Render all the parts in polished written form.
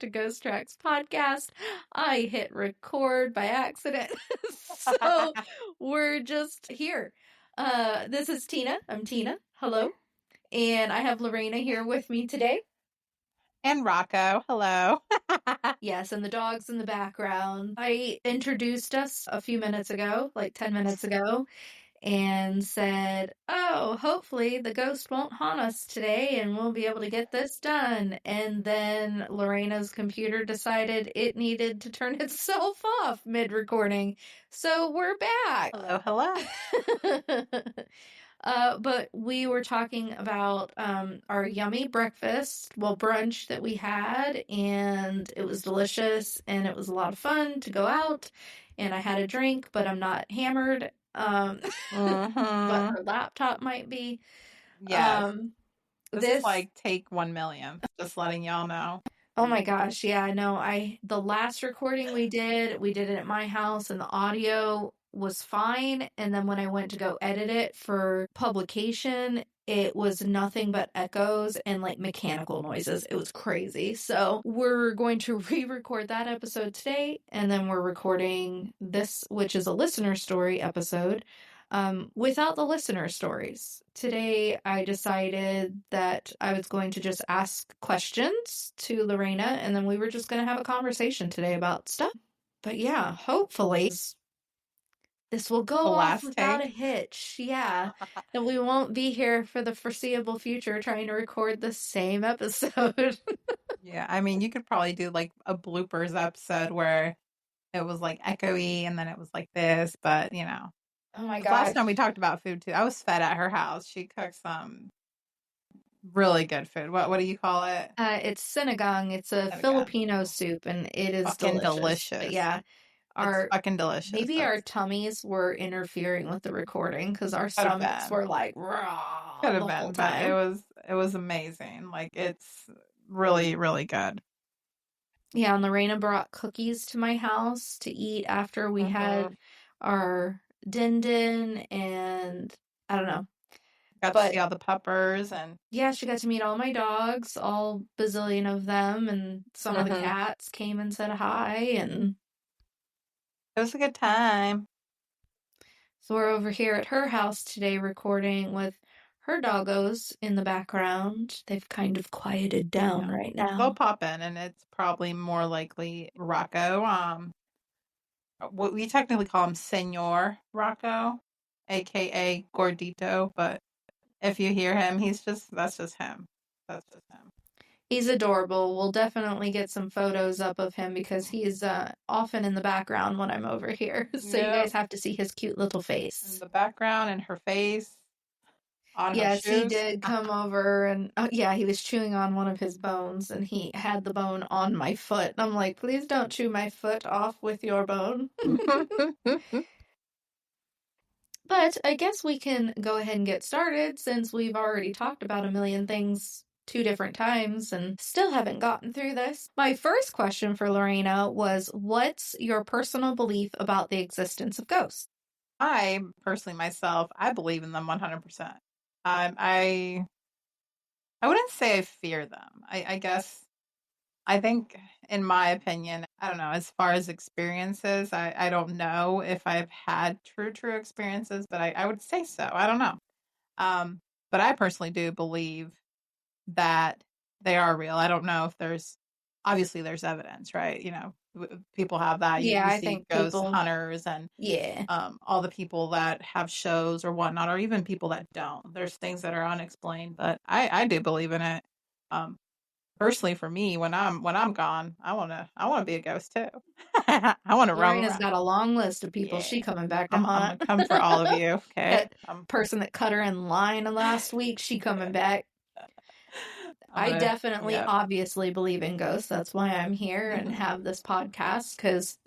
to Ghost Tracks podcast. I hit record by accident. So we're just here. This is Tina. I'm Tina. Hello. And I have Lorena here with me today. And Rocco, hello. Yes, and the dog's in the background. I introduced us a few minutes ago, like 10 minutes ago, and said, "Oh, hopefully the ghost won't haunt us today and we'll be able to get this done." And then Lorena's computer decided it needed to turn itself off mid-recording. So we're back. Hello. But we were talking about our yummy breakfast, brunch that we had, and it was delicious, and it was a lot of fun to go out, and I had a drink, but I'm not hammered, but her laptop might be. Yes. This is like This, take 1 million. Just letting y'all know. oh my gosh, yeah, I know. The last recording we did it at my house, and the audio was fine. And then when I went to go edit it for publication, it was nothing but echoes and like mechanical noises. It was crazy. So we're going to re-record that episode today, and then we're recording this, which is a listener story episode. Without the listener stories. Today, I decided that I was going to just ask questions to Lorena, and then we were just going to have a conversation today about stuff. But yeah, hopefully this will go off without a hitch. Yeah. And we won't be here for the foreseeable future trying to record the same episode. Yeah, I mean, you could probably do like a bloopers episode where it was like echoey and then it was like this, but you know. Oh my Last gosh. time we talked about food too. I was fed at her house. She cooks some really good food. What do you call it? It's sinigang. It's a Sinigang. Filipino soup, and it is Fucking delicious. But yeah, it's fucking delicious. Maybe our tummies were interfering with the recording because our stomachs were like raw Could the have whole been, time. but it was amazing. Like it's really, really good. Yeah, and Lorena brought cookies to my house to eat after we had our din-din, and I don't know. Got to see all the puppers, and yeah, she got to meet all my dogs, all bazillion of them, and some of the cats came and said hi, and it was a good time. So we're over here at her house today recording with her doggos in the background. They've kind of quieted down right now. They'll pop in, and it's probably more likely Rocco. What we technically call him Senor Rocco, aka Gordito, but if you hear him, that's just him. That's just him. He's adorable. We'll definitely get some photos up of him because he's often in the background when I'm over here. So you guys have to see his cute little face. In the background and her face. Yes, he did come over, and yeah, he was chewing on one of his bones, and he had the bone on my foot. I'm like, please don't chew my foot off with your bone. But I guess we can go ahead and get started since we've already talked about a million things 2 different times and still haven't gotten through this. My first question for Lorena was, what's your personal belief about the existence of ghosts? I personally myself, I believe in them 100%. I wouldn't say I fear them. I guess I think, in my opinion, I don't know, as far as experiences, I don't know if I've had true experiences, but I would say so. I don't know. But I personally do believe that they are real. I don't know if obviously there's evidence, right? You know, people have that. Yeah, you I see think ghost people, hunters and all the people that have shows or whatnot, or even people that don't. There's things that are unexplained, but I do believe in it. Personally, for me, when I'm gone, I wanna be a ghost too. I wanna roam Lorena's around. got a long list of people she coming back to I'm haunt. gonna come for all of you. Okay, That person that cut her in line last week, she coming back. I definitely, obviously believe in ghosts. That's why I'm here and have this podcast, because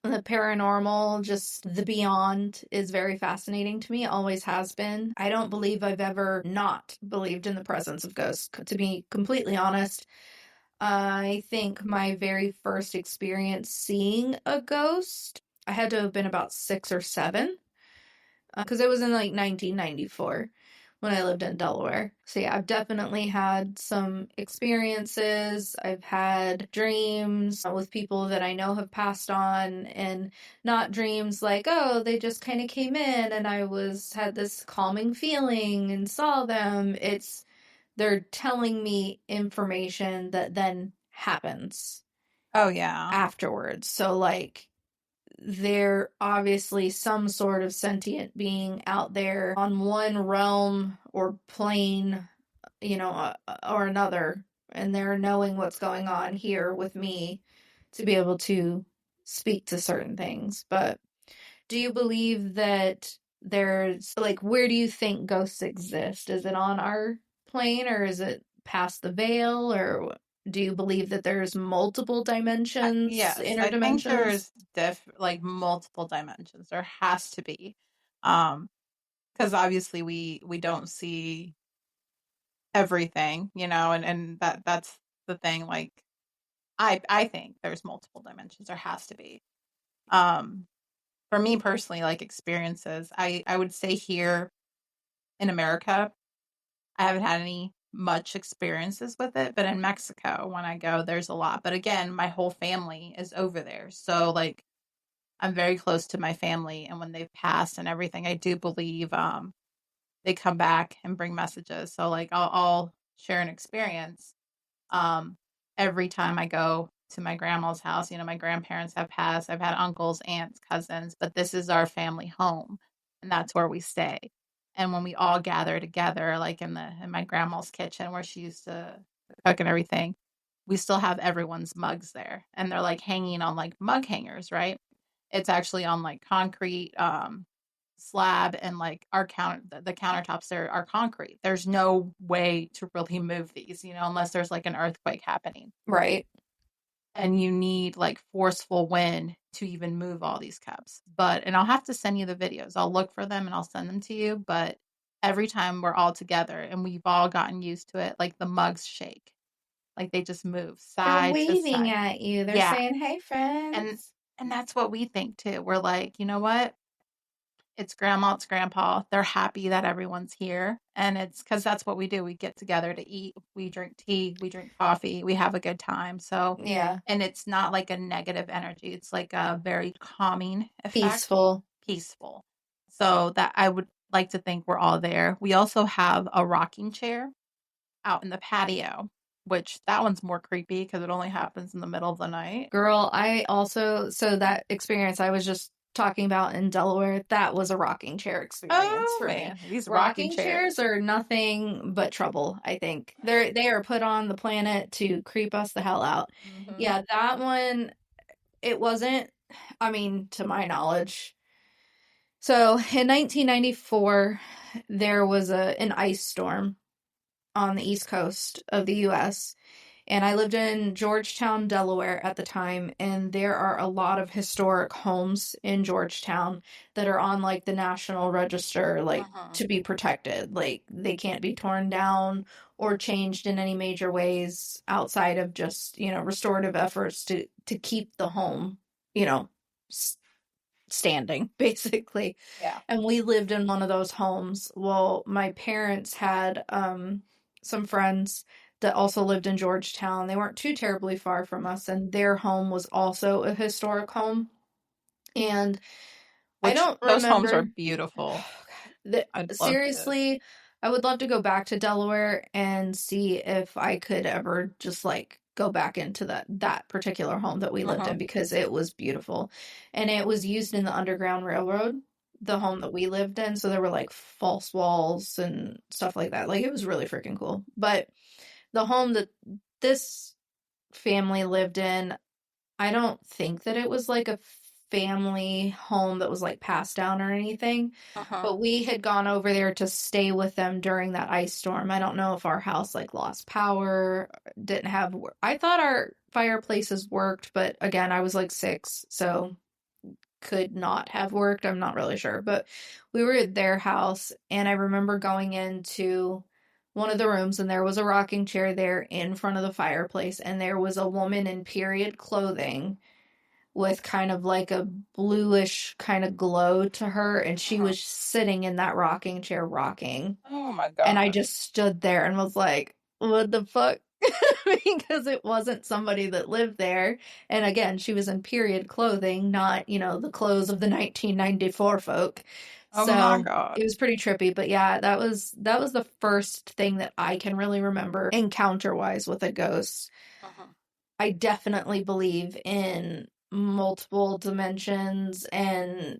the paranormal, just the beyond, is very fascinating to me. It always has been. I don't believe I've ever not believed in the presence of ghosts, to be completely honest. I think my very first experience seeing a ghost, I had to have been about 6 or 7, because it was in like 1994. when I lived in Delaware. So yeah, I've definitely had some experiences. I've had dreams with people that I know have passed on, and not dreams like, oh, they just kind of came in and I was had this calming feeling and saw them. It's they're telling me information that then happens Oh yeah. afterwards. So like they're obviously some sort of sentient being out there on one realm or plane, or another, and they're knowing what's going on here with me to be able to speak to certain things. But do you believe that there's like, where do you think ghosts exist? Is it on our plane, or is it past the veil, or do you believe that there's multiple dimensions, Yes, inner I think dimensions? there's like multiple dimensions. There has to be. Um, because obviously we don't see everything, and that's the thing. Like I think there's multiple dimensions. There has to be. Um, for me personally, like experiences, I would say here in America, I haven't had any much experiences with it, but in Mexico, when I go, there's a lot. But again, my whole family is over there. So like I'm very close to my family, and when they've passed and everything, I do believe they come back and bring messages. So like I'll share an experience um, every time I go to my grandma's house. My grandparents have passed. I've had uncles, aunts, cousins, but this is our family home, and that's where we stay. And when we all gather together, like in my grandma's kitchen where she used to cook and everything, we still have everyone's mugs there, and they're like hanging on like mug hangers, right? It's actually on like concrete slab, and like our the countertops there are concrete. There's no way to really move these, unless there's like an earthquake happening. Right. And you need like forceful wind to even move all these cups. And I'll have to send you the videos. I'll look for them and I'll send them to you. But every time we're all together and we've all gotten used to it, like the mugs shake. Like they just move They're side to waving side. at you. They're Yeah. saying, "Hey, And friends." and that's what we think too. We're like, you know what? It's grandma, it's grandpa. They're happy that everyone's here. And it's because that's what we do. We get together to eat, we drink tea, we drink coffee, we have a good time. So, Yeah. and it's not like a negative energy, it's like a very calming effect, Peaceful. peaceful. So, that I would like to think we're all there. We also have a rocking chair out in the patio, which that one's more creepy because it only happens in the middle of the night. Girl, I also, so that experience I was just talking about in Delaware, that was a rocking chair experience Oh for me. man, these rocking Rocking chairs chairs. are nothing but trouble, I think. They are put on the planet to creep us the hell out. Hmm. Yeah, that one, it wasn't, I mean, to my knowledge. So in 1994, there was an ice storm on the east coast of the US. And I lived in Georgetown, Delaware at the time, and there are a lot of historic homes in Georgetown that are on like the National Register, like Hmm. to be protected. Like they can't be torn down or changed in any major ways outside of just, restorative efforts to keep the home, you know, standing basically. Yeah. And we lived in one of those homes. Well, my parents had some friends that also lived in Georgetown. They weren't too terribly far from us, and their home was also a historic home. And I Which don't those homes are remember beautiful. I'd love to. seriously, I would love to go back to Delaware and see if I could ever just like go back into that particular home that we lived Uh-huh. in, because it was beautiful. And it was used in the Underground Railroad, the home that we lived in, so there were like false walls and stuff like that. Like it was really freaking cool. But the home that this family lived in, I don't think that it was like a family home that was like passed down or anything, Uh-huh. but we had gone over there to stay with them during that ice storm. I don't know if our house like lost power, didn't have, I thought our fireplaces worked, but again, I was like 6, so could not have worked. I'm not really sure, but we were at their house, and I remember going into one of the rooms, and there was a rocking chair there in front of the fireplace, and there was a woman in period clothing with kind of like a bluish kind of glow to her, and she Mhm. was sitting in that rocking chair rocking. Oh my And I gosh. just stood there and was like, what the fuck? Because it wasn't somebody that lived there. And again, she was in period clothing, not, the clothes of the 1994 folk. Oh my So God. it was pretty trippy. But yeah, that was the first thing that I can really remember encounter wise with a ghost. Mhm. I definitely believe in multiple dimensions and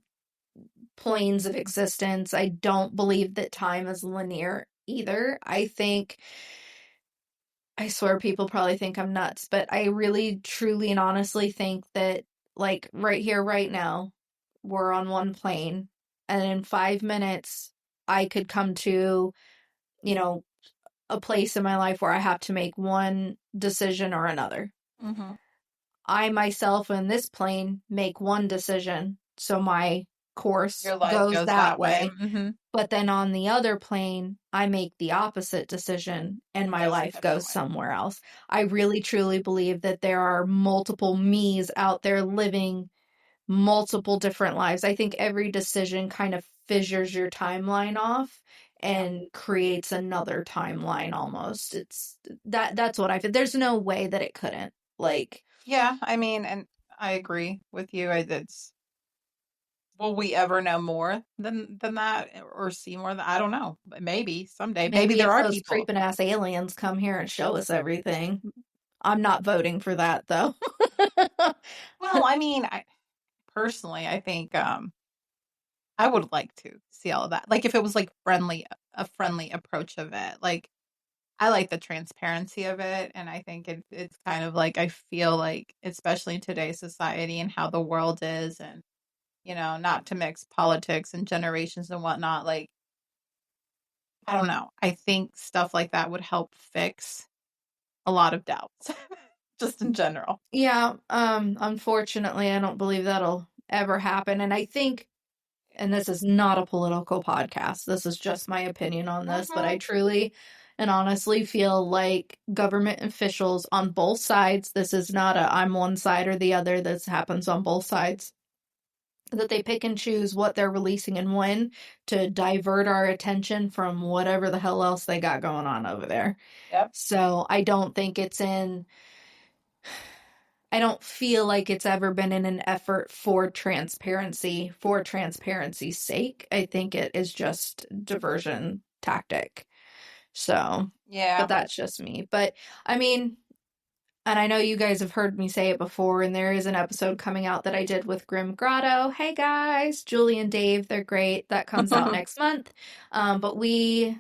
planes of existence. I don't believe that time is linear either. I swear people probably think I'm nuts, but I really, truly, and honestly think that, like, right here, right now, we're on one plane, and in 5 minutes, I could come to, you know, a place in my life where I have to make one decision or another. Mhm. I myself in this plane make one decision, so my course Your life goes goes that that way. way. Mhm. But then on the other plane, I make the opposite decision and It my goes a life different goes way. somewhere else. I really truly believe that there are multiple me's out there living multiple different lives. I think every decision kind of fissures your timeline off Yeah. and creates another timeline almost. That's what I feel. There's no way that it couldn't. Like, Yeah, I mean, and I agree with you. It's will we ever know more than that or see more than I don't know. But maybe someday. Maybe maybe there if are those people. creeping ass aliens come here and show us everything. I'm not voting for that though. Well, I mean, I personally I think I would like to see all of that. Like if it was like a friendly approach of it. Like I like the transparency of it, and I think it's kind of like I feel like, especially in today's society and how the world is, and not to mix politics and generations and whatnot. Like I don't know, I think stuff like that would help fix a lot of doubts, just in general. Yeah, unfortunately, I don't believe that'll ever happen. And I think, and this is not a political podcast, this is just my opinion on this, but I Hmm. truly and honestly feel like government officials on both sides, this is not a I'm one side or the other, this happens on both sides, that they pick and choose what they're releasing and when to divert our attention from whatever the hell else they got going on over there. Yep. So I don't feel like it's ever been in an effort for transparency's sake. I think it is just diversion tactic. So, but Yeah. that's just me. But I mean, and I know you guys have heard me say it before, and there is an episode coming out that I did with Grim Grotto. Hey guys, Julie and Dave, they're great. That comes out next month. But we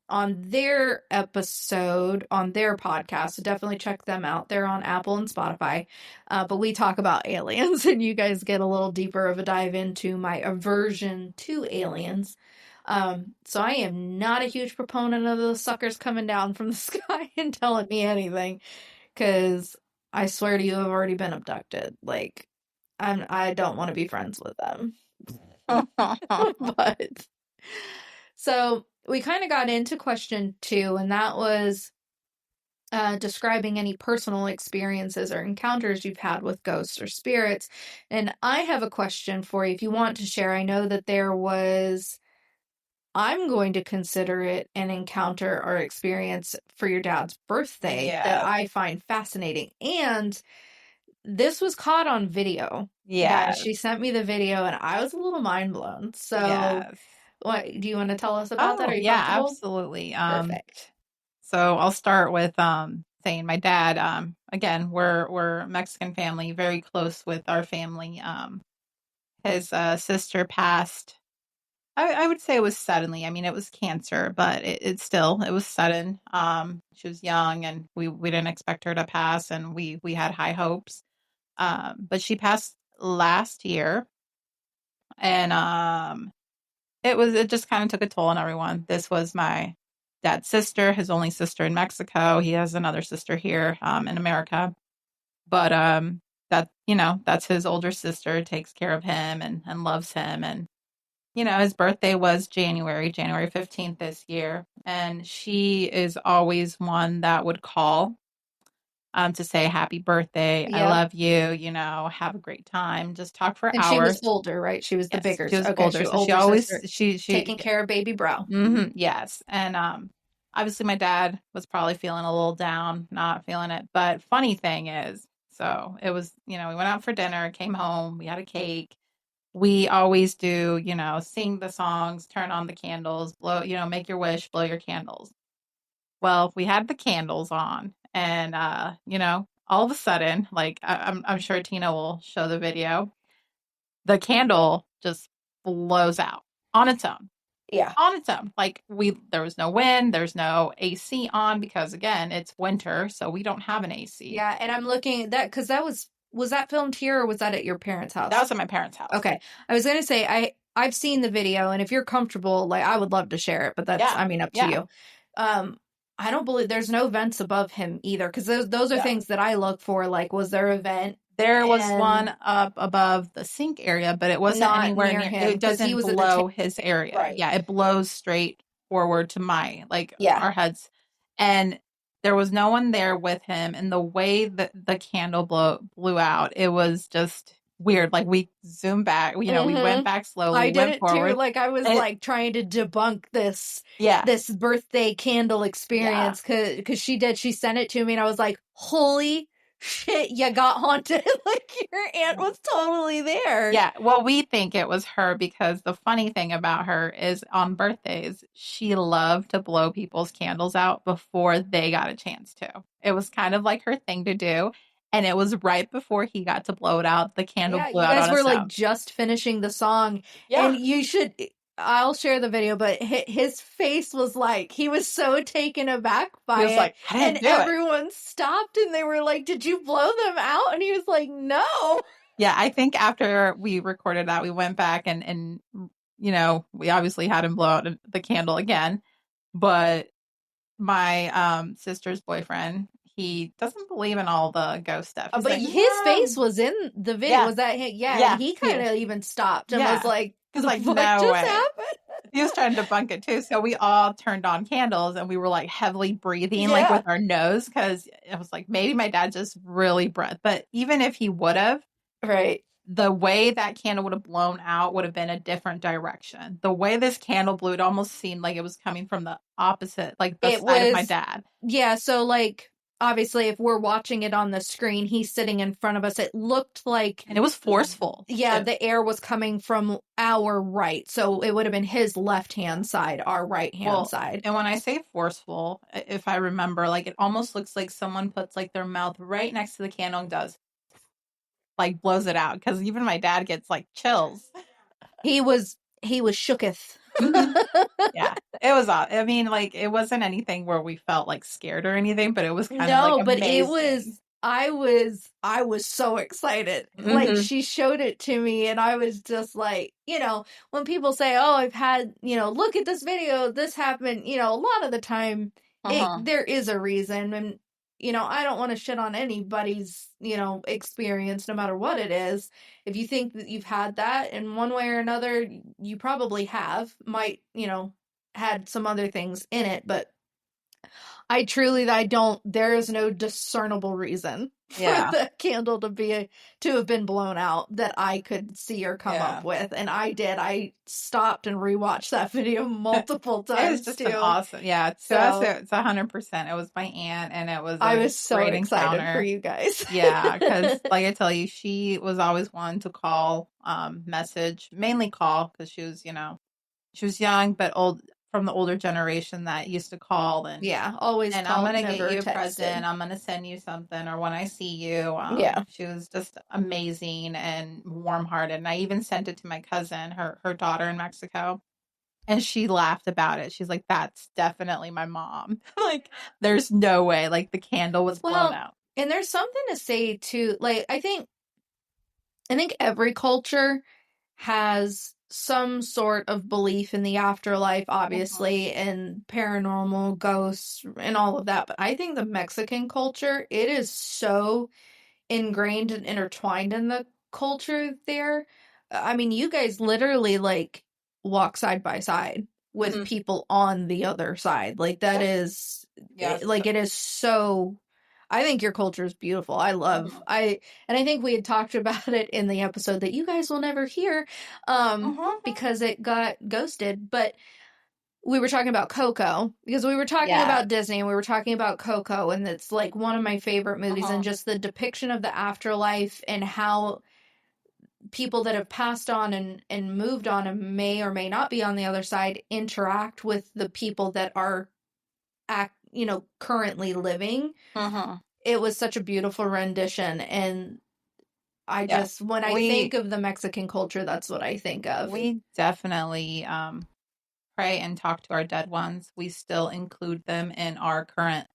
on their episode on their podcast, so definitely check them out. They're on Apple and Spotify. But we talk about aliens, and you guys get a little deeper of a dive into my aversion to aliens. So I am not a huge proponent of those suckers coming down from the sky and telling me anything, because I swear to you, I've already been abducted. Like, I don't want to be friends with them. But so we kind of got into question two, and that was describing any personal experiences or encounters you've had with ghosts or spirits. And I have a question for you if you want to share. I know that there was, I'm going to consider it an encounter or experience for your dad's birthday that Yes. I find fascinating. And this was caught on video. Guys, Yes. she sent me the video and I was a little mind blown. So, Yes. what do you want to tell us about that? Oh, Are you yeah, comfortable? absolutely. Perfect. So I'll start with saying my dad, again, we're a Mexican family, very close with our family. His sister passed. I would say it was suddenly. I mean, it was cancer, but it was sudden. She was young, and we didn't expect her to pass, and we had high hopes. But she passed last year, and it just kind of took a toll on everyone. This was my dad's sister, his only sister in Mexico. He has another sister here in America, but that's his older sister, takes care of him and loves him. And his birthday was January 15th this year, and she is always one that would call to say happy birthday, I Yep. love you, have a great time, just talk for And she was hours. older, right? She was the Yes, bigger. she was Okay, she older, was so she older always sister she taking care of baby bro. yes, and, obviously, my dad was probably feeling a little down, not feeling it, but funny thing is, so it was we went out for dinner, came home, we had a cake. We always do, sing the songs, turn on the candles, blow make your wish, blow your candles. Well, we had the candles on, and, all of a sudden, like, I'm sure Tina will show the video, the candle just blows out on its own. Yeah. On its own. Like there was no wind, there's no AC on because again, it's winter, so we don't have an AC. Yeah, and I'm looking at that because was that filmed here or was that at your parents' That house? was at my parents' house. Okay. I was gonna say I've seen the video and if you're comfortable, like I would love to share it, but that's Yeah. I mean up to Yeah. you. Um I don't believe there's no vents above him either because those are No. things that I look for. Like, was there a vent There was and one up above the sink area, but it wasn't not anywhere near near him it because he doesn't was at the blow his area. right. Yeah, it blows straight forward to my like Yeah. our heads. And there was no one there with him. And the way that the candle blew out, it was just weird. Like we zoomed back, we went Mm-hmm. back slowly, I did went it too. forward. Like I was It like trying to debunk yeah, this birthday candle yeah. experience because she sent it to me and I was like, holy shit, you got haunted. Like your aunt was totally there. Yeah, well, we think it was her because the funny thing about her is on birthdays, she loved to blow people's candles out before they got a chance to. It was kind of like her thing to do. And it was right before he got to blow it out. The candle Yeah, blew you out guys on were his like own. just finishing the song Yeah. and you should I'll share the video, but his face was like he was so taken aback He by was it, like, I and didn't do it. everyone stopped and they were like, "Did you blow them out?" And he was like, "No." Yeah, I think after we recorded that, we went back and we obviously had him blow out the candle again. But my sister's boyfriend, he doesn't believe in all the ghost stuff. He's But like, his face no. was in the video. Yeah, Was that him? Yeah, and yeah, he kind of even stopped and was yeah. like, He's "The like, fuck no just way. happened?" He was trying to debunk it too. So we all turned on candles and we were like heavily breathing like Yeah, with our nose because it was like maybe my dad just really breathed. But even if he would have, right. the way that candle would have blown out would have been a different direction. The way this candle blew, it almost seemed like it was coming from the opposite, like the It side of my was dad. yeah. So like, obviously, if we're watching it on the screen, he's sitting in front of us. It looked like And it was forceful yeah, too. the air was coming from our right, so it would have been his left hand side, our right hand Well, side. and when I say forceful, if I remember, like it almost looks like someone puts like their mouth right next to the candle and does like blows it out. Because even my dad gets like chills. He was shooketh. Hmm. Yeah, it was odd. I mean, like it wasn't anything where we felt like scared or anything, but it was kind of like No, but it amazing. was I was so excited. Like Hmm. she showed it to me and I was just like, when people say, "Oh, I've had, look at this video, this happened," a lot of the time Uh-huh. there is a reason and I don't want to shit on anybody's, experience no matter what it is. If you think that you've had that in one way or another, you probably have. Might, had some other things in it, but I don't, there is no discernible reason for Yeah, the candle to have been blown out that I could see or come up yeah. with. And I did. I stopped and rewatched that video multiple It was times just an too. awesome, yeah. To us, So it's 100%. It was my aunt, and it was I a was so great excited for encounter. you guys. Yeah, because like I tell you, she was always one to call, message, mainly call because she was young but old from the older generation that used to call Yeah, always and I'm called, gonna get never you a present. texted. I'm gonna send you something, or when I see you. Yeah. She was just amazing and warm hearted. And I even sent it to my cousin, her daughter in Mexico, and she laughed about it. She's like, "That's definitely my mom." Like, there's no way. Like the candle was blown Well, out. and there's something to say too. Like I think every culture has some sort of belief in the afterlife, Mhm. obviously, and paranormal ghosts and all of that. But I think the Mexican culture, it is so ingrained and intertwined in the culture there. I mean, you guys literally like walk side by side with Mhm. people on the other side. Like that Yeah. is Yeah. like it is so I think your culture is beautiful. Mhm. And I think we had talked about it in the episode that you guys will never hear, Mhm. because it got ghosted. But we were talking about Coco because we were talking Yeah. about Disney and we were talking about Coco, and it's like one of my favorite movies, and Mhm. just the depiction of the afterlife and how people that have passed on and moved on and may or may not be on the other side interact with the people that are currently living. Mhm. It was such a beautiful rendition, and I Yes. just, when I think We of the Mexican culture, that's what I think of. we definitely pray and talk to our dead ones. We still include them in our current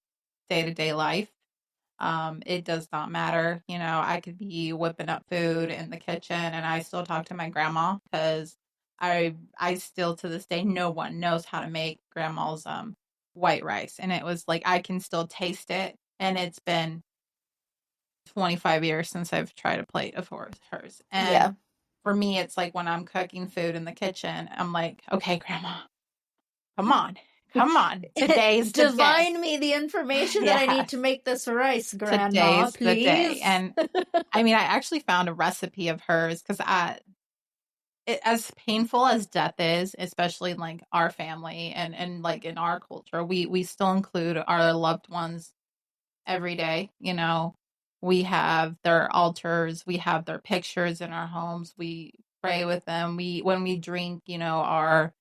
day-to-day life. It does not matter. I could be whipping up food in the kitchen and I still talk to my grandma because I still to this day no one knows how to make grandma's white rice. And it was like I can still taste it. And it's been 25 years since I've tried a plate of hers. And Yeah. for me, it's like when I'm cooking food in the kitchen, I'm like, okay, grandma, come on, come on. Today's the day. Divine me the information that I need to Yes. make this rice, Grandma, Today's the day. please. And I mean, I actually found a recipe of hers because as painful as death is, especially in like our family and like in our culture, we still include our loved ones every day. We have their altars, we have their pictures in our homes, we pray with them. When we drink, our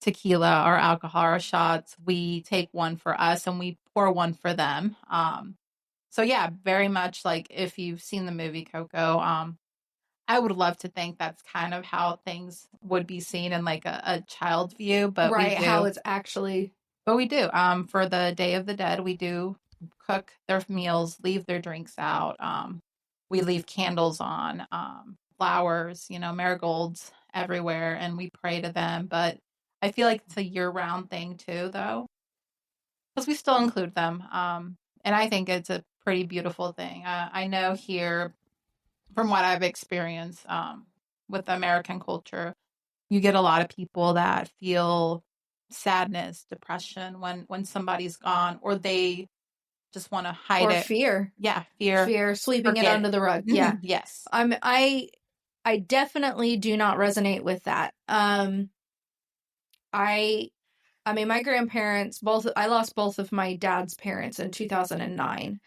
tequila, our alcohol, our shots, we take one for us and we pour one for them. So yeah, very much like if you've seen the movie Coco, I would love to think that's kind of how things would be seen in like a child's view, but we Right, how do. it's actually. But we do. For the Day of the Dead, we do cook their meals, leave their drinks out. We leave candles on, flowers, marigolds everywhere, and we pray to them. But I feel like it's a year-round thing too, though, because we still include them. And I think it's a pretty beautiful thing. I know here, from what I've experienced with American culture, you get a lot of people that feel sadness, depression when somebody's gone, or they just want to hide Or it. fear. Yeah, fear, Fear, sweeping it forget under it. the rug. Yeah. Yes. I'm I definitely do not resonate with that. I I mean, my grandparents, both, I lost both of my dad's parents in 2009.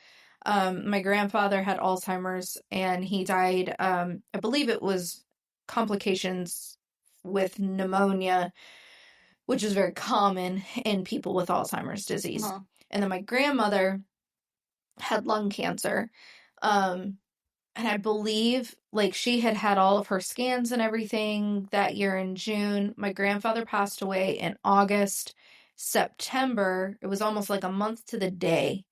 My grandfather had Alzheimer's and he died, I believe it was complications with pneumonia, which is very common in people with Alzheimer's disease. Mhm. And then my grandmother had lung cancer. Um, and I believe like she had had all of her scans and everything that year in June. My grandfather passed away in August. September, it was almost like a month to the day.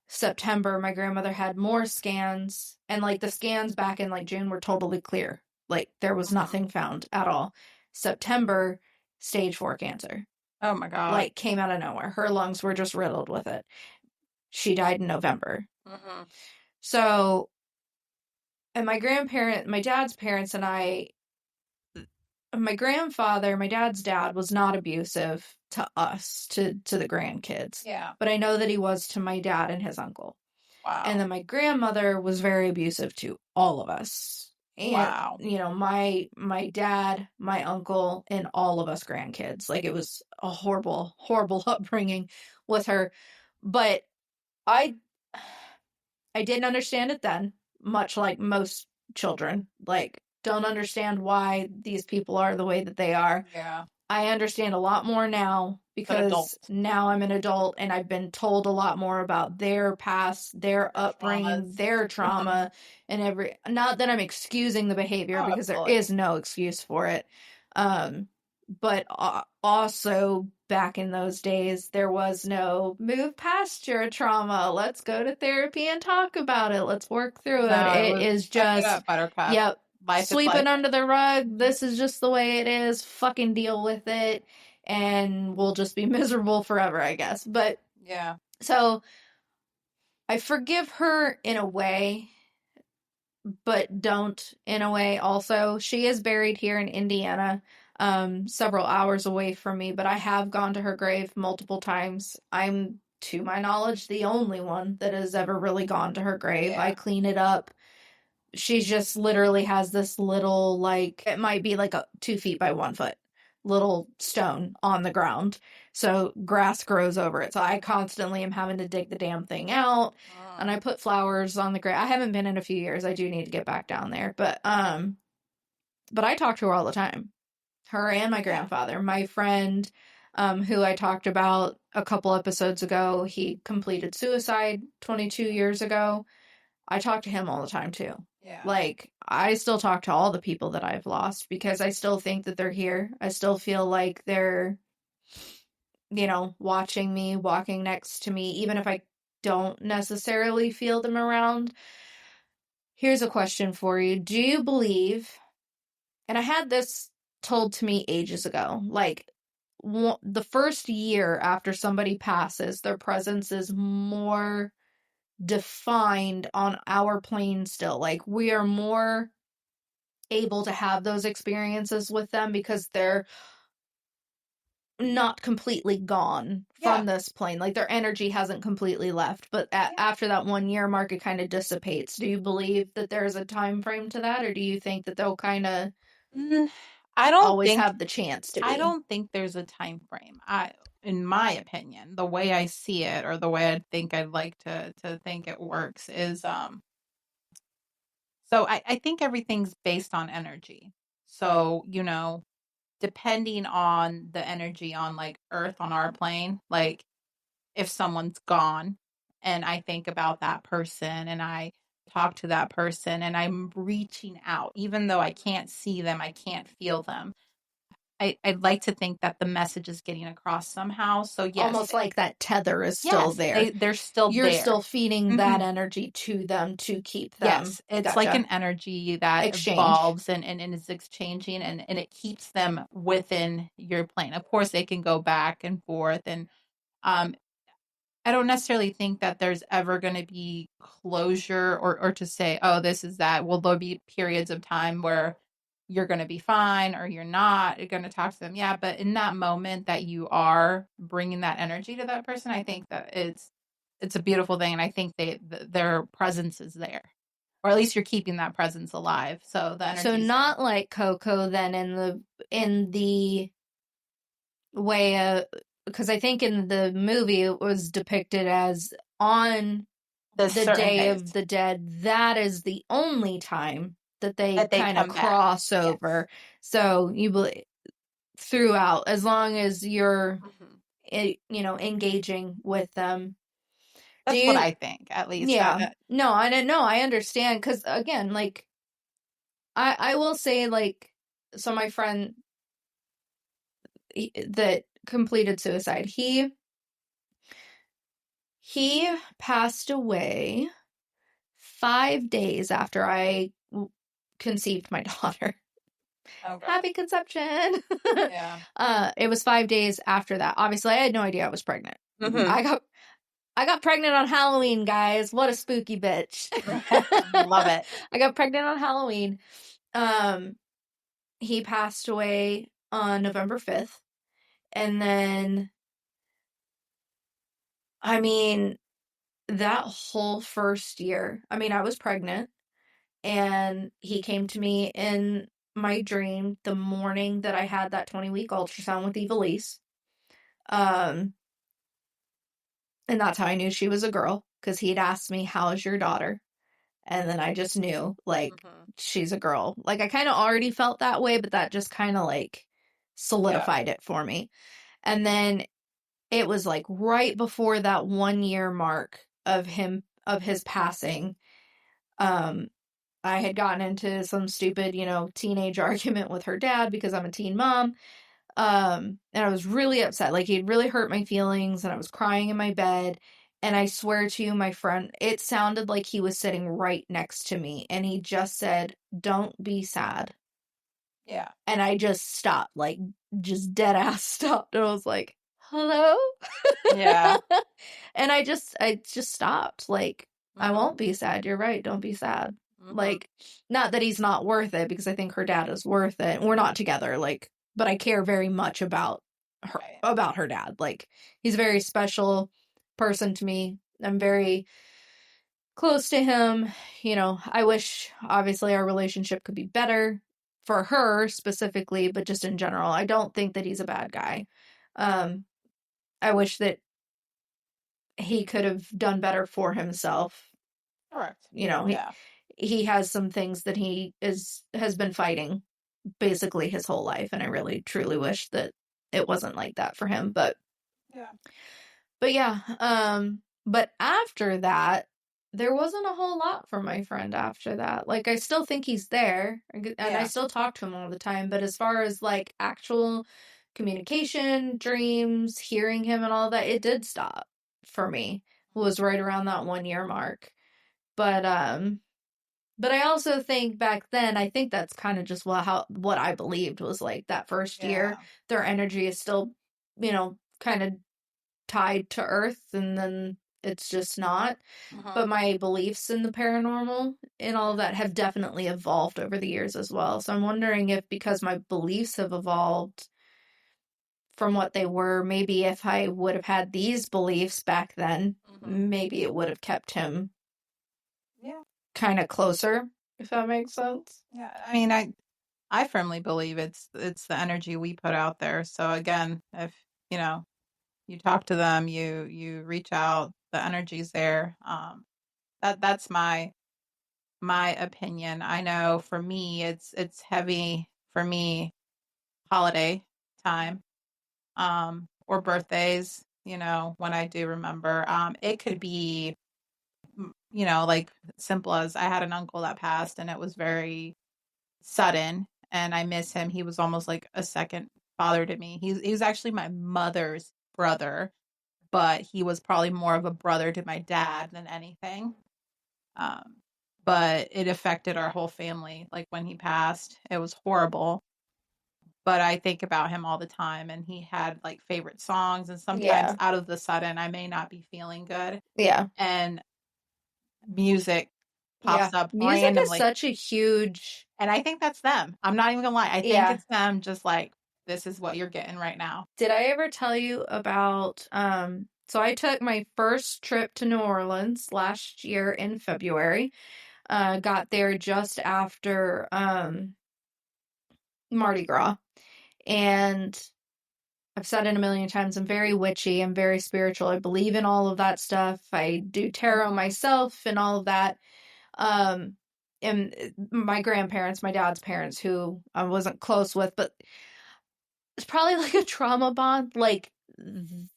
September, my grandmother had more scans, and like the scans back in like June were totally clear. Like there was Mhm. nothing found at all. September, stage 4 cancer. Oh my God. Like came out of nowhere. Her lungs were just riddled with it. She died in November. Mhm. So, and my dad's parents and my grandfather, my dad's dad was not abusive to us, to the grandkids. Yeah. But I know that he was to my dad and his uncle. And Wow. then my grandmother was very abusive to all of us. And Wow. my dad, my uncle, and all of us grandkids. Like it was a horrible, horrible upbringing with her. But I I didn't understand it then, much like most children. Like, don't understand why these people are the way that they are. Yeah. I understand a lot more now But adult, because now I'm an adult and I've been told a lot more about their past, their their upbringing, traumas. their Mhm. trauma, and not that I'm excusing the behavior Oh, because there is absolutely. no excuse for it. Um, but also back in those days, there was no move past your trauma. Let's go to therapy and talk about it. Let's work through it. No, it It was is suck it just, up, buttercup. yep, Life is sweep it life. under the rug. This is just the way it is. Fucking deal with it. And we'll just be miserable forever, I guess. But Yeah. so I forgive her in a way, but don't in a way also. She is buried here in Indiana, several hours away from me, but I have gone to her grave multiple times. I'm to my knowledge, the only one that has ever really gone to her grave. I Yeah. clean it up. She just literally has this little, like, it might be like a 2 feet by 1 foot little stone on the ground. So grass grows over it. So I constantly am having to dig the damn thing out. And I put flowers on the grave. I haven't been in a few years. I do need to get back down there. But I talk to her all the time. Her and my Yeah. grandfather. My friend, who I talked about a couple episodes ago, he completed suicide 22 years ago. I talk to him all the time too. Yeah. Like, I still talk to all the people that I've lost because I still think that they're here. I still feel like they're, watching me, walking next to me, even if I don't necessarily feel them around. Here's a question for you. Do you believe, and I had this told to me ages ago, like, the first year after somebody passes, their presence is more defined on our plane still. Like, we are more able to have those experiences with them because they're not completely gone Yeah. from this plane. Like, their energy hasn't completely left. But Yeah. after that 1 year mark, it kind of dissipates. Do you believe that there's a time frame to that, or do you think that they'll kind of Mm, I don't always think have the chance to I be? don't think there's a time frame. In my opinion, the way I see it, or the way I think I'd like to think it works is so I think everything's based on energy. So, depending on the energy on like Earth on our plane, like if someone's gone and I think about that person and I talk to that person and I'm reaching out, even though I can't see them, I can't feel them. I'd like to think that the message is getting across somehow. So yes, Almost like that tether is still yes, there. they're still You're there. still feeding that Mhm. energy to them to keep them. Yes, it's like Gotcha. an energy that Exchange. evolves and is exchanging and it keeps them within your plane. Of course, they can go back and forth and um I don't necessarily think that there's ever going to be closure or to say, oh, this is that. Well, there'll be periods of time where you're going to be fine or you're not. You're going to talk to them. Yeah. But in that moment that you are bringing that energy to that person, I think that it's a beautiful thing. And I think their presence is there, or at least you're keeping that presence alive. So the So energy's there. not like Coco then in the way of, because I think in the movie it was depicted as on The the certain Day days of the Dead, that is the only time that they that they kind of come back. cross Yes. over. So you believe throughout, as long as you're, Mhm. engaging with them. Do That's what you? I think, at least. Yeah. No, I didn't know. I understand because again, like I will say, like, so my friend that completed suicide, he passed away 5 days after I conceived my daughter. Oh God. Happy conception. Yeah. It was 5 days after that. Obviously, I had no idea I was pregnant. Mhm. I got pregnant on Halloween, guys. What a spooky bitch. Love it. I got pregnant on Halloween. Um, he passed away on November 5th. And then, I mean, that whole first year, I mean, I was pregnant and he came to me in my dream the morning that I had that 20-week ultrasound with Evilise. Um, and that's how I knew she was a girl because he'd asked me, "How's your daughter?" And then I just knew, like, Mhm. she's a girl. Like, I kind of already felt that way, but that just kind of like Yeah. solidified it for me. And then it was like right before that 1 year mark of his passing. Um, I had gotten into some stupid, teenage argument with her dad because I'm a teen mom. And I was really upset. Like, he'd really hurt my feelings, and I was crying in my bed. And I swear to you, my friend, it sounded like he was sitting right next to me, and he just said, "Don't be sad." Yeah. And I just stopped, like, just dead ass stopped. And I was like, "Hello?" Yeah. And I just stopped. Like, I Mhm. won't be sad. You're right. Don't be sad. Mhm. Like, not that he's not worth it, because I think her dad is worth it. We're not together, like, but I care very much about Right. her dad. Like, he's very special. person to me. I'm very close to him. I wish, obviously, our relationship could be better for her specifically, but just in general. I don't think that he's a bad guy. Um, I wish that he could have done better for himself. Correct. You know, he Yeah. he has some things that has been fighting basically his whole life, and I really truly wish that it wasn't like that for him. But Yeah. yeah, but after that, there wasn't a whole lot from my friend after that. Like, I still think he's there, and I Yeah. still talk to him all the time, but as far as like actual communication, dreams, hearing him and all that, it did stop for me. It was right around that 1 year mark. But I also think back then, I think that's kind of just what I believed was like that first year, Yeah. their energy is still, kind of tied to Earth, and then it's just not. Hmm. But my beliefs in the paranormal and all of that have definitely evolved over the years as well. So I'm wondering if, because my beliefs have evolved from what they were, maybe if I would have had these beliefs back then, Hmm. maybe it would have kept him Yeah. kind of closer, if that makes sense. Yeah. I mean, I firmly believe it's the energy we put out there. So again, if you know you talk to them, you reach out, the energy's there. That's my opinion. I know for me, it's heavy for me holiday time, or birthdays. When I do remember, it could be like simple as I had an uncle that passed, and it was very sudden, and I miss him. He was almost like a second father to me. He's actually my mother's brother, but he was probably more of a brother to my dad than anything. Um, but it affected our whole family. Like when he passed, it was horrible. But I think about him all the time, and he had like favorite songs. And sometimes Yeah. out of the sudden, I may not be feeling good, Yeah. and music Yeah. pops up Music is randomly. such a huge, And I think that's them. I'm not even gonna lie. I think yeah. it's them just like, this is what you're getting right now. Did I ever tell you about so I took my first trip to New Orleans last year in February. Got there just after Mardi Gras. And I've said it a million times, I'm very witchy, I'm very spiritual. I believe in all of that stuff. I do tarot Mhm. myself and all of that. Um and my grandparents, my dad's parents, who I wasn't close with, but it's probably like a trauma bond. Like,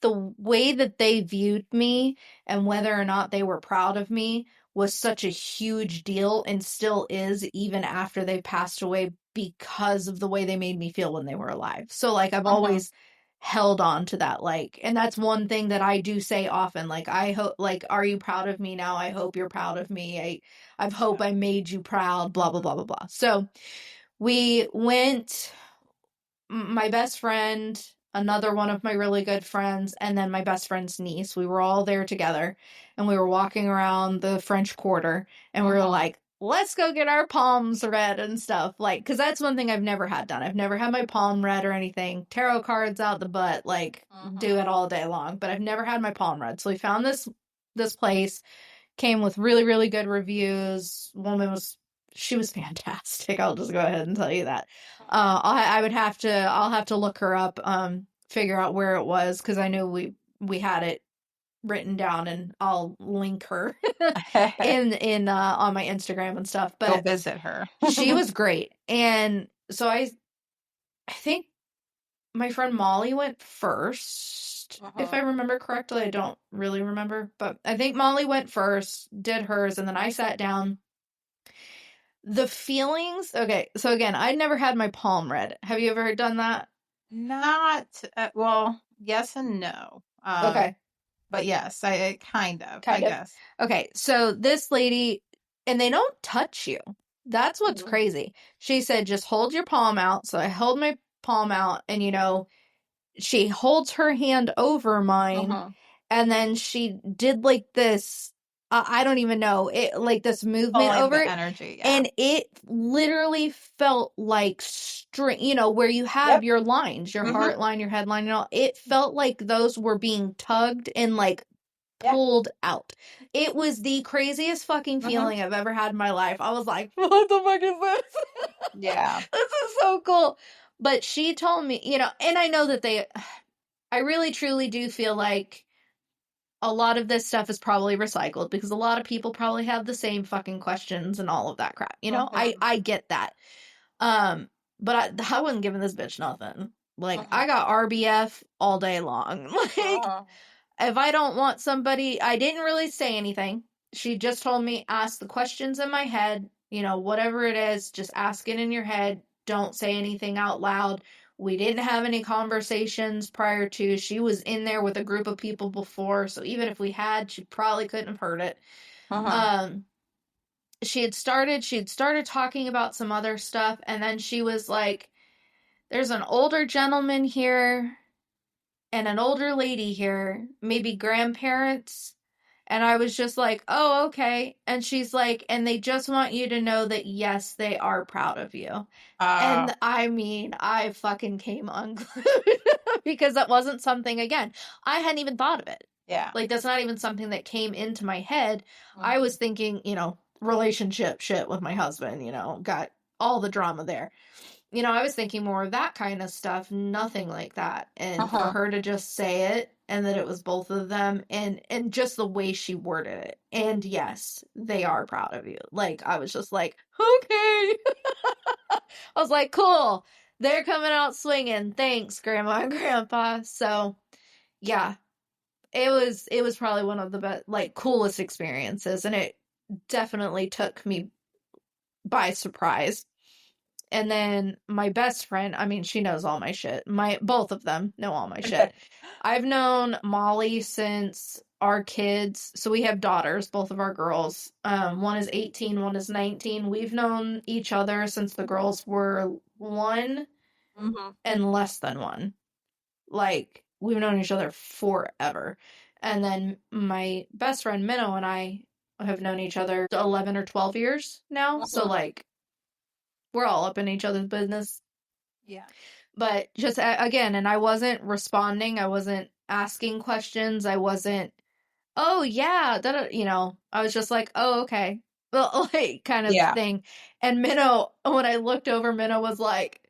the way that they viewed me and whether or not they were proud of me was such a huge deal, and still is even after they passed away, because of the way they made me feel when they were alive. So like, I've Mhm. always held on to that, like, and that's one thing that I do say often, like, I hope, like, are you proud of me now? I hope you're proud of me. I hope Yeah. I made you proud, blah blah Mhm. blah blah blah. So we went, my best friend, another one of my really good friends, and then my best friend's niece. We were all there together, and we were walking around the French Quarter, and we were Mhm. like, let's go get our palms read and stuff. Like, because that's one thing I've never had done. I've never had my palm read or anything. Tarot cards out the butt, like, do Mhm. it all day long, but I've never had my palm read. So we found this place, came with really, really good reviews. Woman was She was fantastic. I'll just go ahead and tell you that. I'll have to look her up, figure out where it was, because I know we had it written down, and I'll link her in on my Instagram and stuff. Go But visit her. she was great, and so I think my friend Molly went first, if I Mhm. remember correctly. I don't really remember, but I think Molly went first, did hers, and then I sat down. The feelings, okay, so again, I'd never had my palm read. Have you ever done that? Not well, yes and no. Okay, But yes, I kind of, I kind of. guess. Okay, so this lady, and they don't touch you. That's what's Mhm. crazy. She said, just hold your palm out. So I held my palm out, and she holds her hand over mine, Mhm. and then she did like this, I don't even know it, like this movement Pulling over the it, energy, yeah. and it literally felt like string, where you have Yep. your lines, your Mhm. heart line, your head line, and all. It felt like those were being tugged and like Yeah. pulled out. It was the craziest fucking Hmm. feeling I've ever had in my life. I was like, what the fuck is this? Yeah. This is so cool. But she told me, and I know that I really truly do feel like a lot of this stuff is probably recycled because a lot of people probably have the same fucking questions and all of that crap. Hmm. I get that. Um, but I wasn't giving this bitch nothing. Like Hmm. I got RBF all day long. Like Hmm. if I don't want somebody, I didn't really say anything. She just told me ask the questions in my head, whatever it is, just ask it in your head. Don't say anything out loud. We didn't have any conversations prior to. She was in there with a group of people before, so even if we had, she probably couldn't have heard it. Hmm. Um, she had started talking about some other stuff, and then she was like, there's an older gentleman here and an older lady here, maybe grandparents. And I was just like, oh, okay. And she's like, and they just want you to know that, yes, they are proud of you. Oh, And I mean, I fucking came unglued because that wasn't something, again, I hadn't even thought of it. yeah. Like, that's not even something that came into my head. I Hmm. was thinking, relationship shit with my husband, got all the drama there. I was thinking more of that kind of stuff, nothing like that. And for Hmm. her to just say it and that it was both of them and just the way she worded it. And yes, they are proud of you. Like I was just like, "Okay." I was like, "Cool. They're coming out swinging. Thanks, grandma and grandpa." So, yeah, it was probably one of the best like coolest experiences and it definitely took me by surprise. And then my best friend, I mean, she knows all my shit. Both of them know all my shit. I've known Molly since our kids. So we have daughters, both of our girls. One is 18, one is 19. We've known each other since the girls were 1 Hmm. and less than 1. Like we've known each other forever. And then my best friend Minnow and I have known each other 11 or 12 years now. So Hmm. like we're all up in each other's business. Yeah. But just again, and I wasn't responding. I wasn't asking questions. I wasn't, oh yeah, I was just like, oh, okay. Well, like kind of Yeah. thing. And Minnow, when I looked over, Minnow was like,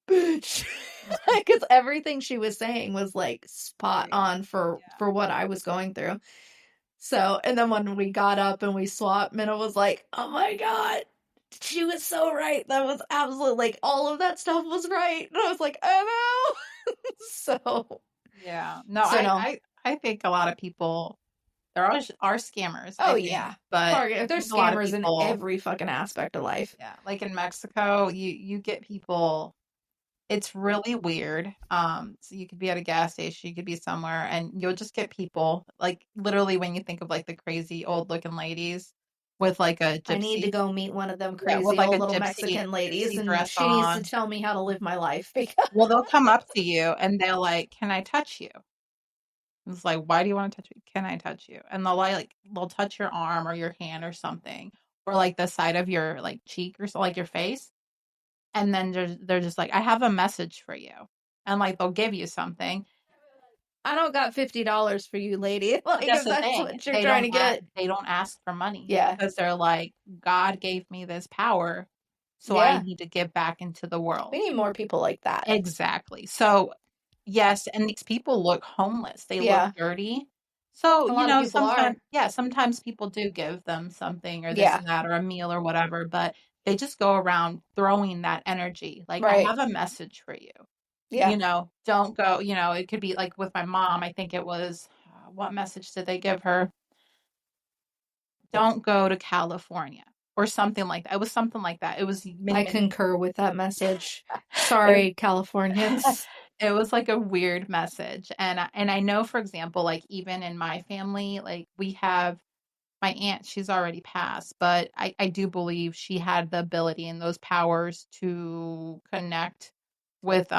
bitch. Because everything she was saying was like spot Right. on for Yeah. what I was going through. So, and then when we got up and we swapped, Minna was like, "Oh my god, she was so right. That was absolutely like all of that stuff was right." And I was like, "Oh no." so, Yeah. No, so I, no. I, I think a lot of people, there are scammers, I Oh think, yeah, but I there's think a lot of scammers in people, every fucking aspect of life. yeah, like in Mexico, you get people. It's really weird. So you could be at a gas station, you could be somewhere, and you'll just get people like literally when you think of like the crazy old looking ladies with like a I need to gypsy, go meet one of them yeah, with crazy like old a little gypsy Mexican ladies, gypsy and dress she needs to on. tell me how to live my life because Well, they'll come up to you and they're like, "Can I touch you?" It's like, "Why do you want to touch me? Can I touch you?" And they'll touch your arm or your hand or something, or like the side of your like cheek or so, like your face. And then they're just like, "I have a message for you," and like they'll give you something. I don't got $50 for you, lady. But Like that's if the that's thing. what you're trying to get. They don't ask for money Yeah, because they're like, God gave me this power, so I yeah. need to give back into the We world. need more people like that. Exactly. So, yes, and these people look homeless. They look Yeah, dirty. So, a lot of people sometimes, are. yeah, sometimes people do give them something or this Yeah, and that or a meal or whatever, but they just go around throwing that energy. Like, I right. have a message for you. Yeah. Don't go, it could be like with my mom, I think it was, what message did they give her? Don't go to California or something like that. It was something like that. It was I many, many. concur with that message. It, Sorry, Californians. it was like a weird message. And I know, for example, like even in my family, like we have my aunt, she's already passed, but I do believe she had the ability and those powers to connect with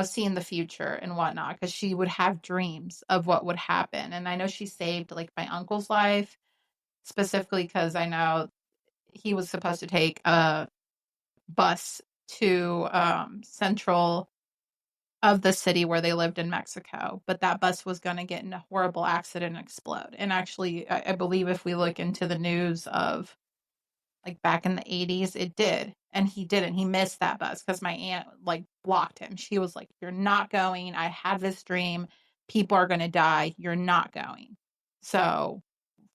seeing the future and whatnot, because she would have dreams of what would happen. And I know she saved like my uncle's life specifically because I know he was supposed to take a bus to Central. of the city where they lived in Mexico, but that bus was going to get in a horrible accident and explode. And actually, I believe if we look into the news of like back in the 80s, it did. And he didn't. He missed that bus because my aunt like blocked him. She was like, "You're not going. I had this dream. People are going to die. You're not going." So,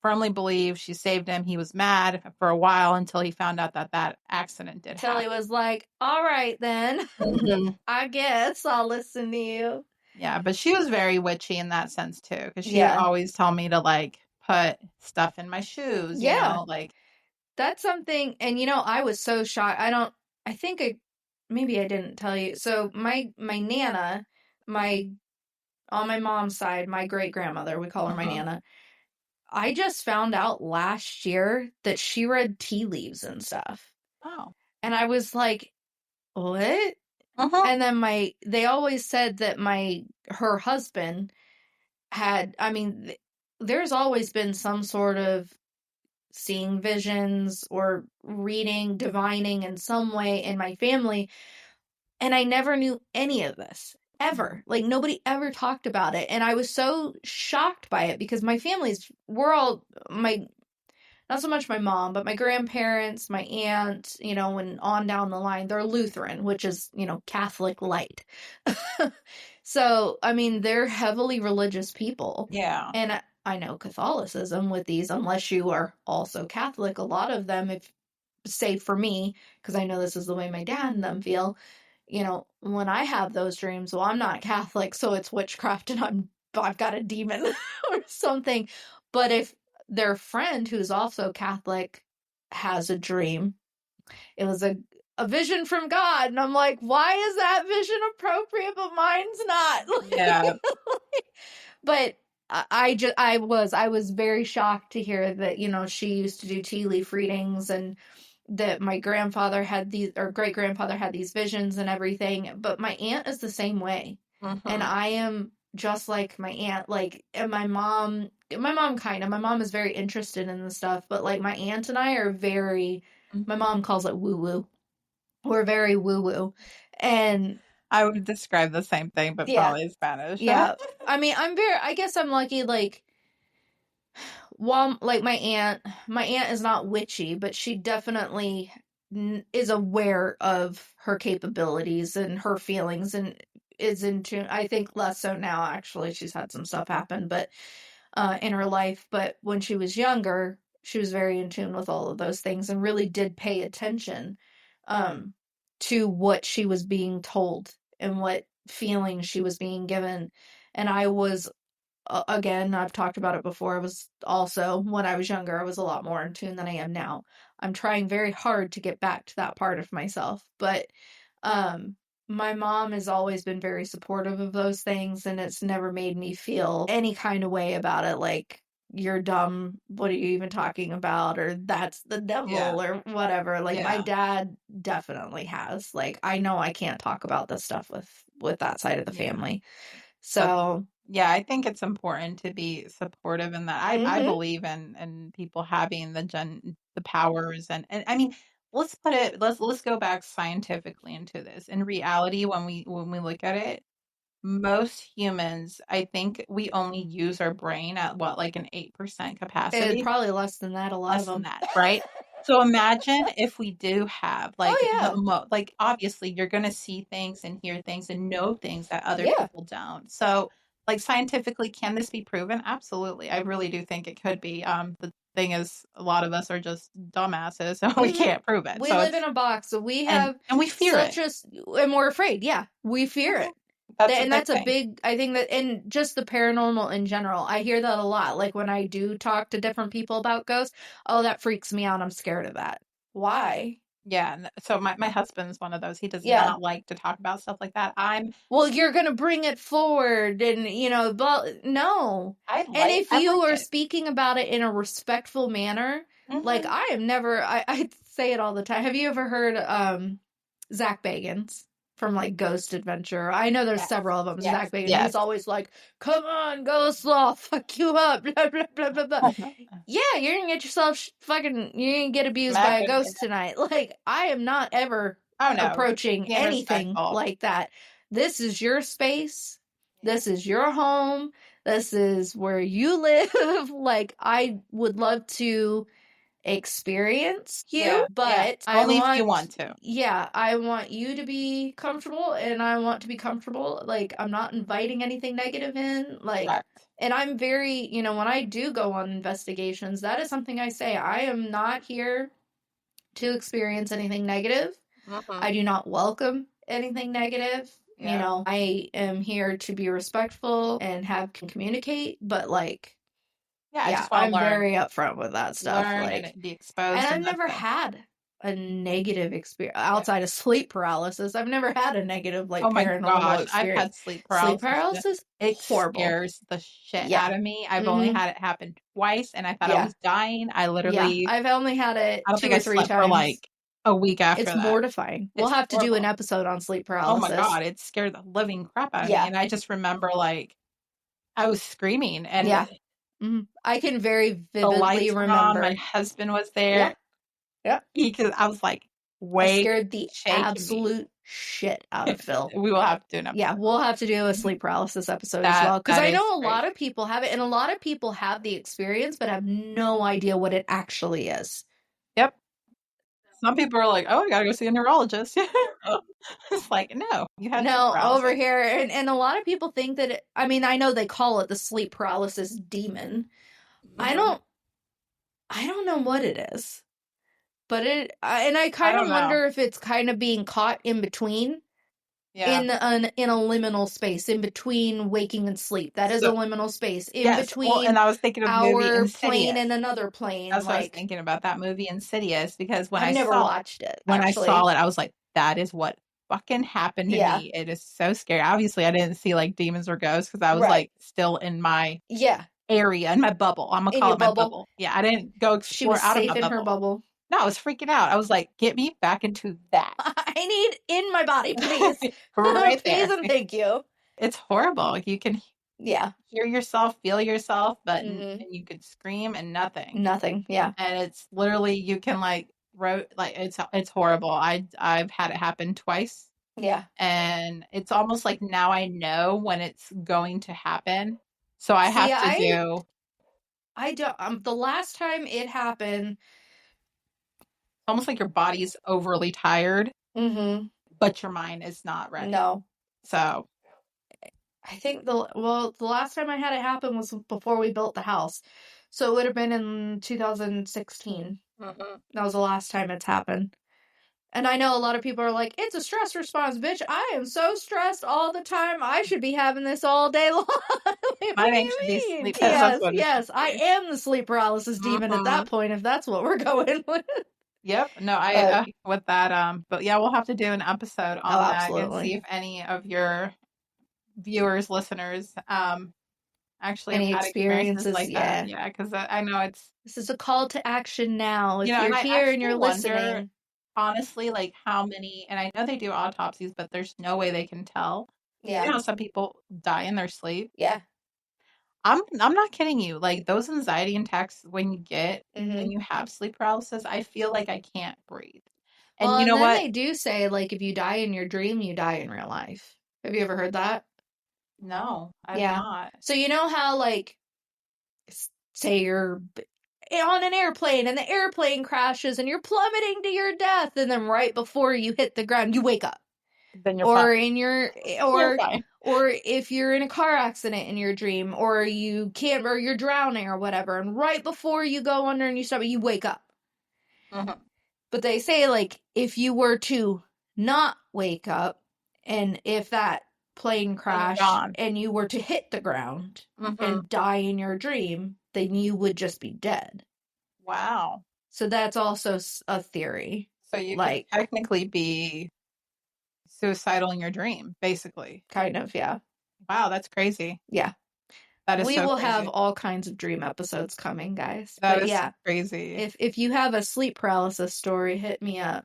firmly believe she saved him. He was mad for a while until he found out that that accident did Tilly happen. was like, all right then. Mhm. I guess I'll listen to you. Yeah, but she was very witchy in that sense too, because she would Yeah. always tell me to like put stuff in my shoes, Yeah. like, That's something, and I was so shocked. I think maybe I didn't tell you. So my nana, my on my mom's side, my great grandmother, we call her my uh nana. I just found out last year that she read tea leaves and stuff. oh, And I was like, "What?" uh-huh, And then they always said that her husband had, I mean, there's always been some sort of seeing visions or reading, divining in some way in my family. And I never knew any of this ever. Like nobody ever talked about it. And I was so shocked by it because we're all, not so much my mom, but my grandparents, my aunt, and on down the line, they're Lutheran, which is, Catholic light. So, I mean, they're heavily religious people. yeah, And I know Catholicism with these, unless you are also Catholic, a lot of them, if say for me, because I know this is the way my dad and them feel, when I have those dreams, well, I'm not Catholic, so it's witchcraft and I've got a demon or something. But if their friend who's also Catholic has a dream, it was a vision from God, and I'm like, why is that vision appropriate but mine's not? yeah, But I was very shocked to hear that she used to do tea leaf readings, and that my grandfather had these, or great grandfather had these visions and everything. But my aunt is the same way, and mhm, I am just like my aunt. Like, and my mom is very interested in the stuff, but like my aunt and I are very. My mhm. mom calls it woo woo. We're very woo woo, and I would describe the same thing, but yeah, probably in Spanish. yeah. I mean, I guess I'm lucky. Like, while like my aunt is not witchy, but she definitely is aware of her capabilities and her feelings, and is in tune. I think less so now, actually. She's had some stuff happen, but in her life. But when she was younger, she was very in tune with all of those things and really did pay attention um, to what she was being told and what feelings she was being given. And I was, again, I've talked about it before. I was also, when I was younger, I was a lot more in tune than I am now. I'm trying very hard to get back to that part of myself. But um, my mom has always been very supportive of those things, and it's never made me feel any kind of way about it. Like, you're dumb. What are you even talking about? Or that's the Yeah, devil, or whatever. Like, my yeah, dad definitely has. Like, I know I can't talk about this stuff with that side of the yeah. family. But So, yeah, I think it's important to be supportive in that. I mhm. believe in people having the powers and I mean, let's go back scientifically into this. In reality, when we look at it, most humans, I think we only use our brain at what, like an 8% It capacity? probably less than that, a lot of Less than them. that, right? So imagine if we do have like Oh, yeah. like obviously you're going to see things and hear things and know things that other Yeah. people don't. So like scientifically, can this be proven? Absolutely. I really do think it could be. The thing is a lot of us are just dumbasses and we Mhm. can't prove it. We So live in it's a box, so we and have and we fear such it. a, and we're afraid. Yeah, we fear Mhm. it. That's a And big that's a thing. big, I think that, and just the paranormal in general, I hear that a lot. Like when I do talk to different people about ghosts, oh, that freaks me out. I'm scared of that. Why? Yeah, so my husband's one of those. He does Yeah. not like to talk about stuff like that. Well, you're going to bring it forward and, but no. And if I you like are it. speaking about it in a respectful manner, like Mhm. I am never, I say it all the time. Have you ever heard Zach Bagans from like Ghost Adventure? I know there's Yes. several of them. Yes. Zach Bagans, Yes. he's always like, come on, ghost, I'll fuck you up, blah, blah, blah, blah, blah. Yeah, you're gonna get yourself you're gonna get abused by Smack a it. ghost tonight. Like, I am not ever Oh, no. approaching Being anything respectful. like that. this is your space. This is your home. This is where you live. Like, I would love to experience you, Yeah, yeah. but Only if you want to. yeah, I want you to be comfortable and I want to be comfortable. Like, I'm not inviting anything negative in. Like, Correct. and I'm very, when I do go on investigations, that is something I say. I am not here to experience anything negative. Mm-hmm. I do not welcome anything negative. Yeah. I am here to be respectful and have communicate, but like, Yeah, I yeah, just want to I'm learn. very upfront with that stuff. Learn Like, and be and exposed, I've and that's never it. had a negative experience Yeah. outside of sleep paralysis. I've never had a negative like Oh my paranormal gosh, I've experience. had sleep Sleep paralysis. paralysis, It horrible. scares the shit Yeah. out of me. I've only Mhm. had it happen twice, and I thought I Yeah. was dying. Yeah. I've only had it I don't two think I or three slept for times. like a week after It's that. mortifying. We'll It's have to do an horrible. episode on sleep Oh my paralysis. God, it scared the living crap out of me. Yeah. And I just remember like I was screaming, and Yeah. I can very the vividly lights were on. My remember. husband was Yeah. there. Yeah. I was like, I wake, scared the shaking me. absolute shit out of Phil. We will have to do an Yeah, episode. we'll have to do a sleep paralysis episode as That well. Because that I is know a lot of crazy. people have it, and a lot of people have the experience, but have no idea what it actually is. Yep. Some people are like, "Oh, I gotta go see a neurologist." It's like, no, you had sleep No, over paralysis. here, and a lot of people think that I mean, I know they call it the sleep paralysis demon. I Mhm. don't, I don't know what it is, but and I I kind don't of know. wonder if it's kind of being caught in between Yeah. in a liminal space in between waking and sleep. That is a So liminal space in yes. Well, and between I was thinking of the movie our plane Insidious. and another plane. That's what I was Like, thinking about, that movie Insidious, because I've never watched it when I saw actually. it, I was like, that is what fucking happened to Yeah, me. It is so scary. Obviously, I didn't see like demons or ghosts because I was right. like still in my Yeah, area, in my bubble. I'm gonna in call your it my bubble. bubble. Yeah, I didn't go She explore was out of my safe in her bubble. bubble. No, I was freaking out. I was like, get me back into that. I need in my body, please. Right Please there. and thank you. It's horrible. You can Yeah. hear yourself, feel yourself, but and hmm you could scream and nothing. Nothing. Yeah. And it's literally you can like like it's horrible. I've had it happen twice, Yeah. and it's almost like now I know when it's going to happen. So I See, have to do I don't. The last time it happened. almost like your body's overly tired, hmm but your mind is not ready. No. So I think the last time I had it happen was before we built the house. So it would have been in 2016. mhm. That was the last time it's happened. And I know a lot of people are like, it's a stress response, bitch. I am so stressed all the time. I should be having this all day long. Like, My what do name you should be mean? sleep. That's Yes, what it should yes. I be. am the sleep paralysis demon at Hmm. that point, if that's what we're going with. Yep. No, I But, with that. But yeah, we'll have to do an episode oh, on that and see absolutely. if any of your viewers, listeners, actually have Any had experiences experiences? like that. Yeah. Yeah, because I know it's, This is a call to action now. If and you're I here and actually you're wonder, listening, honestly, like how many, and I know they do autopsies, but there's no way they can tell. You yeah, know how some people die in their sleep? yeah. I'm not kidding you. Like those anxiety attacks hmm when you have sleep paralysis, I feel like I can't breathe. And Well, you and know then what? they do say, like, if you die in your dream, you die in real life. Have you ever heard that? No, I've Yeah. not. So you know how, like, say you're on an airplane and the airplane crashes and you're plummeting to your death, and then right before you hit the ground, you wake up. Then you're fine. Or in your, You're fine. or if you're in a car accident in your dream, or you can't, or you're drowning or whatever, and right before you go under and you stop, you wake up. Mhm. But they say, like, if you were to not wake up, and if that plane Then you're crashed gone. and you were to hit the ground Hmm. and die in your dream, then you would just be dead. Wow. So that's also a theory. So you could Like, technically be suicidal in your dream, basically. kind of, yeah. Wow, that's crazy. Yeah. That is We so will have crazy. all kinds of dream episodes coming, guys. That But is yeah, crazy. if you have a sleep paralysis story, hit me up.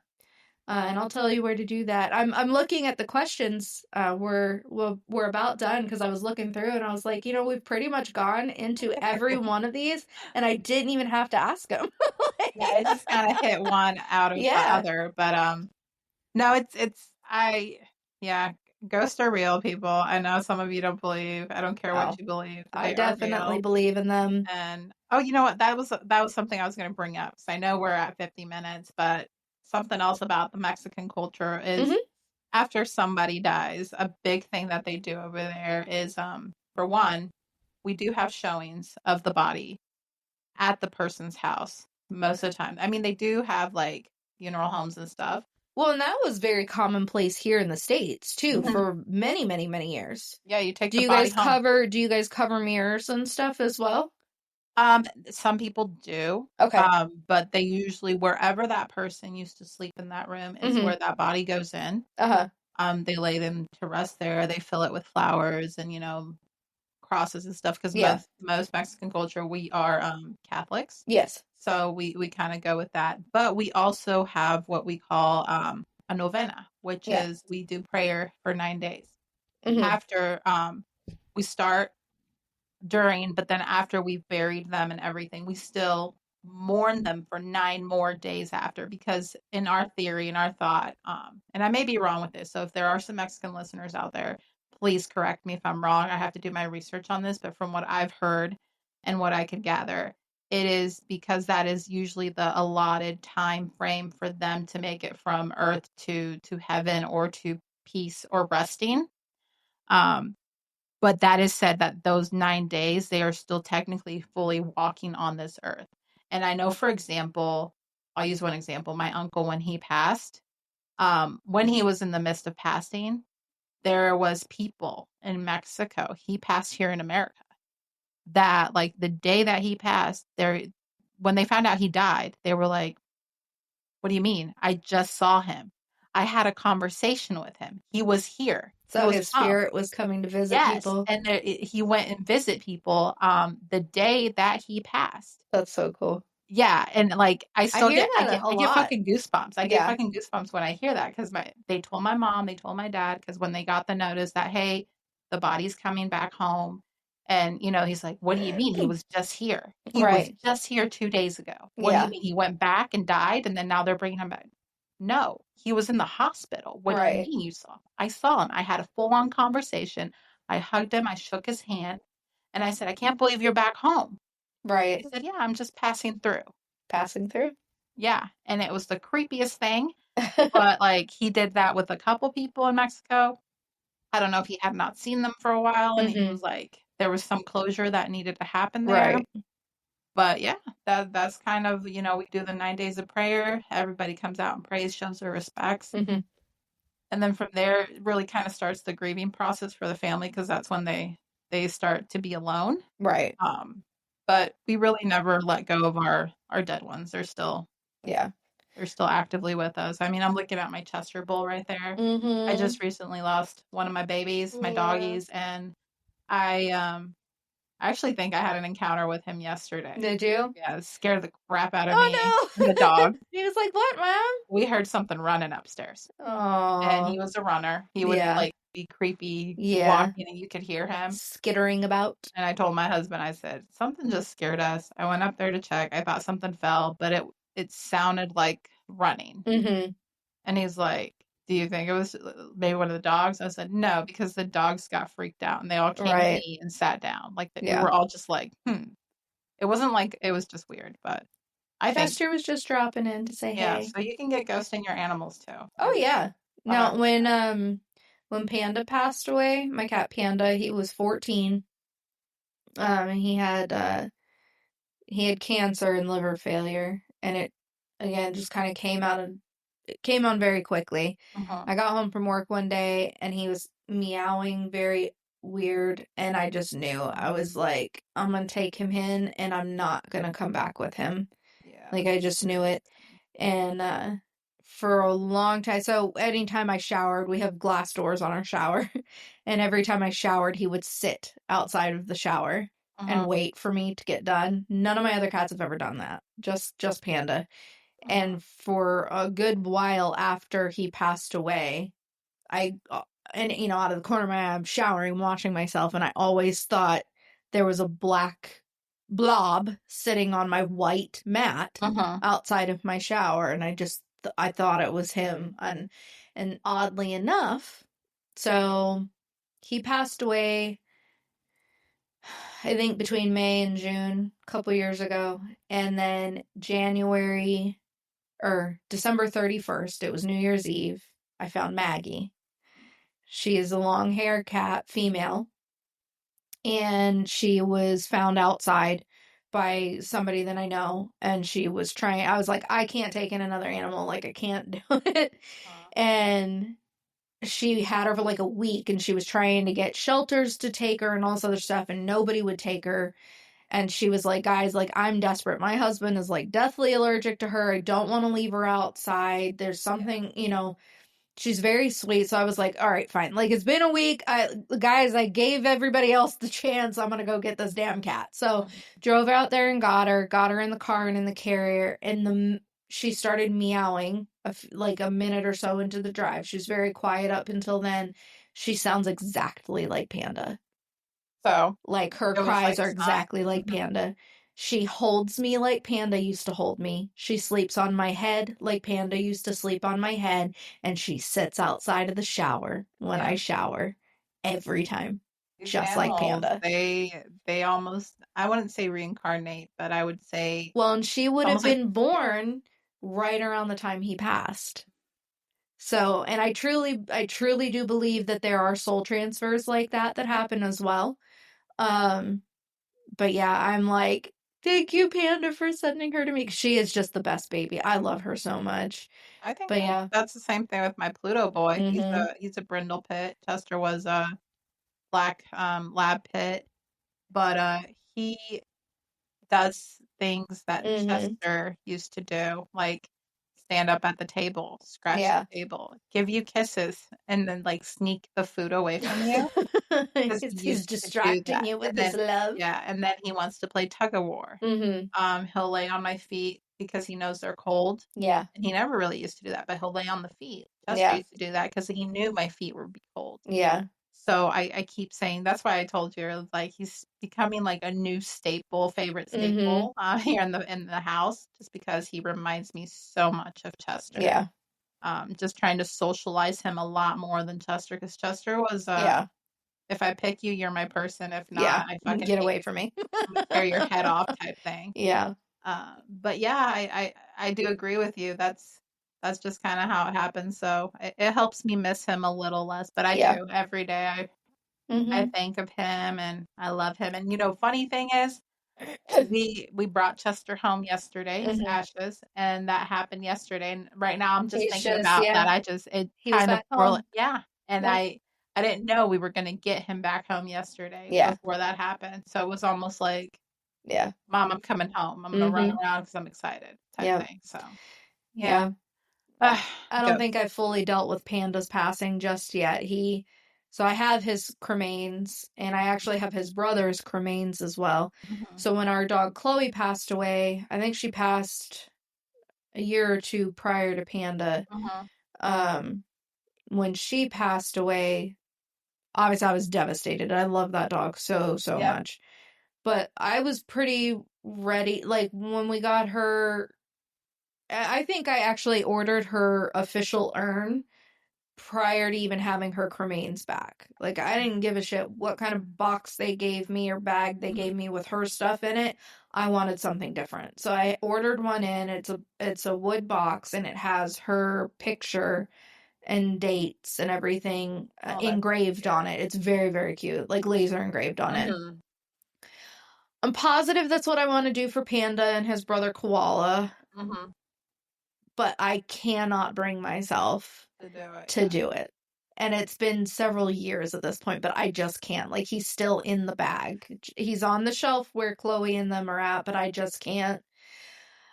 And I'll tell you where to do that. I'm looking at the questions. We're about done because I was looking through and I was like, we've pretty much gone into every one of these, and I didn't even have to ask them. Yeah, it just kind of hit one out of the Yeah. other, but no, it's I yeah, Ghosts are real, people. I know some of you don't believe. I don't care what Oh, you believe. I They are definitely real. believe in them. And oh, you know what? That was something I was going to bring up. So I know we're at 50 minutes, but something else about the Mexican culture is Hmm. after somebody dies, a big thing that they do over there is for one, we do have showings of the body at the person's house most of the time. I mean, they do have like funeral homes and stuff. Well, and that was very commonplace here in the States too Mhm. for many, many, many years. Yeah, you take the body home. Do you guys cover mirrors and stuff as well? Some people do, Okay. but they usually wherever that person used to sleep in that room is Mm-hmm. where that body goes in. Uh-huh. They lay them to rest there. They fill it with flowers and crosses and stuff because Yeah. most Mexican culture we are Catholics, Yes. so we kind of go with that. But we also have what we call a novena, which Yeah. is we do prayer for 9 days Mm-hmm. after we start during, but then after we've buried them and everything, we still mourn them for 9 more days after. Because in our theory, in our thought, and I may be wrong with this, so if there are some Mexican listeners out there, please correct me if I'm wrong. I have to do my research on this, but from what I've heard and what I could gather, it is because that is usually the allotted time frame for them to make it from earth to heaven or to peace or resting. Um, but that is said that those 9 days, they are still technically fully walking on this earth. And I know, for example, I'll use one example. My uncle, when he passed, when he was in the midst of passing, there was people in Mexico. He passed here in America. That like the day that he passed, there when they found out he died, they were like, "What do you mean? I just saw him. I had a conversation with him. He was here. He So was his home." spirit was coming to visit Yes, people. and he went and visit people, the day that he passed. That's so cool. Yeah, and, like, I I still hear get I that get a I get lot. fucking goosebumps. I get Yeah. fucking goosebumps when I hear that because they told my mom, they told my dad because when they got the notice that, "Hey, the body's coming back home," and, he's like, "What do you mean? He was just here. He was Right. just here 2 days ago. What do you Yeah. mean? He went back and died, and then now they're bringing him back?" "No, he was in the hospital. What do you Right. mean you saw him?" "I saw him. I had a full-on conversation. I hugged him, I shook his hand, and I said, 'I can't believe you're back home.'" He Right. said, "Yeah, I'm just passing through." Passing through. Yeah, and it was the creepiest thing, but, like, he did that with a couple people in Mexico. I don't know if he had not seen them for a while and he Hmm. was like there was some closure that needed to happen there. Right. But yeah, that's kind of, we do the 9 days of prayer. Everybody comes out and prays, shows their respects. Hmm. And then from there, it really kind of starts the grieving process for the family because that's when they start to be alone. Right. Um, but we really never let go of our dead ones. Yeah. They're still actively with us. I mean, I'm looking at my Chester bull right there. I Hmm. just recently lost one of my babies, my Yeah. doggies, and I actually think I had an encounter with him yesterday. Did you? Yeah, it scared the crap out of me Oh and the no. dog. He was like, "What, mom?" We heard something running upstairs, and Oh. he was a runner. He would Yeah. like be creepy Yeah. walking, and you could hear him. Skittering about. And I told my husband, I said, something just scared us. I went up there to check. I thought something fell, but it sounded like running. Hmm. And he's like, "Do you think it was maybe one of the dogs?" I said, "No, because the dogs got freaked out and they all came to Right. me and sat down. Like we Yeah. were all just like, hmm." It wasn't like it was just weird, but I think, Chester was just dropping in to say yeah. hey. So you can get ghosts in your animals too. I Oh believe yeah. No, 100%. when Panda passed away, my cat Panda, he was 14. And he had cancer and liver failure, and it again just kind of it came on very quickly. Uh-huh. I got home from work one day and he was meowing very weird, and I just knew. I was like, I'm gonna take him in and I'm not gonna come back with him. Yeah. Like I just knew it. And for a long time, so anytime I showered, we have glass doors on our shower, and every time I showered, he would sit outside of the shower and Uh-huh. wait for me to get done. None of my other cats have ever done that. Just Panda. Uh-huh. And for a good while after he passed away, I and out of the corner of my eye, I'm showering, washing myself, and I always thought there was a black blob sitting on my white mat Uh-huh. outside of my shower, and I thought it was him. And oddly enough, So he passed away, I think between May and June, a couple years ago. And then January or December 31st, it was New Year's Eve, I found Maggie. She is a long haired cat, female, and she was found outside by somebody that I know. And she was trying, I was like, I can't take in another animal. Like, I can't do it. Uh, And she had her for like a week, and she was trying to get shelters to take her and all this other stuff, and nobody would take her. And she was like, guys, like, I'm desperate. My husband is like deathly allergic to her. I don't want to leave her outside. There's yeah. something, she's very sweet. So I was like, all right, fine. Like, it's been a week. Guys, I gave everybody else the chance. I'm going to go get this damn cat. So Mhm. drove out there and got her in the car and in the carrier. And she started meowing like a minute or so into the drive. She was very quiet up until then. She sounds exactly like Panda. So Like, her it was cries like a are sign. exactly like Mhm. Panda. She holds me like Panda used to hold me. She sleeps on my head like Panda used to sleep on my head. And she sits outside of the shower when Yeah. I shower every time, These just like animals, Panda. they almost, I wouldn't say reincarnate, but I would say Well, and she would have almost like been spirit. born right around the time he passed. So, and I truly do believe that there are soul transfers like that happen as well. Um, But yeah, I'm like, thank you, Panda, for sending her to me. She is just the best baby. I love her so much. I think But yeah. that's the same thing with my Pluto boy. Mm-hmm. He's a brindle pit. Chester was a black lab pit, but he does things that Mm-hmm. Chester used to do, like stand up at the table, scratch Yeah. the table, give you kisses, and then like sneak the food away from you because he He's used to do distracting that. you with And his then love. yeah, and then he wants to play tug of war. Mm-hmm. He'll lay on my feet because he knows they're cold. Yeah. And he never really used to do that, but he'll lay on the feet. Chester Yeah. used to do that because he knew my feet would be cold. Yeah. So I keep saying that's why I told you like he's becoming like a new staple, favorite Mm-hmm. staple here in the house, just because he reminds me so much of Chester. Yeah. Just trying to socialize him a lot more than Chester, because Chester was Yeah. if I pick you, you're my person. If Yeah. not, I fucking Get hate away you. from me. I'm gonna tear your head off type thing. Yeah. But yeah, I do agree with you. That's just kind of how it happens. So it helps me miss him a little less, but I Yeah. do every day. I Mm-hmm. think of him and I love him. And funny thing is, we brought Chester home yesterday, his Mm-hmm. ashes, and that happened yesterday. And right now I'm just He's thinking just, about that. yeah. It He was kind of back home. yeah. And Yep. I didn't know we were gonna get him back home yesterday Yeah. before that happened. So it was almost like, Yeah. Mom, I'm coming home. I'm gonna run Mm-hmm. around because I'm excited, type Yep. thing. So yeah. Yeah. Ah, I don't go. think I fully dealt with Panda's passing just yet. So I have his cremains, and I actually have his brother's cremains as well. Mhm, So when our dog Chloe passed away, I think she passed a year or two prior to Panda. mhm. Um, when she passed away, obviously I was devastated. I love that dog so, so Yep. much. But I was pretty ready. Like, when we got her, I think I actually ordered her official urn prior to even having her cremains back. Like, I didn't give a shit what kind of box they gave me or bag they Mhm. gave me with her stuff in it. I wanted something different. So I ordered one in. It's a wood box, and it has her picture and dates and everything Oh, that's engraved cute. on it. It's very, very cute, like laser engraved on it. Mhm, I'm positive that's what I want to do for Panda and his brother Koala, mhm. but I cannot bring myself To do it, to yeah. do it. And it's been several years at this point, but I just can't. Like, he's still in the bag. He's on the shelf where Chloe and them are at, but I just can't.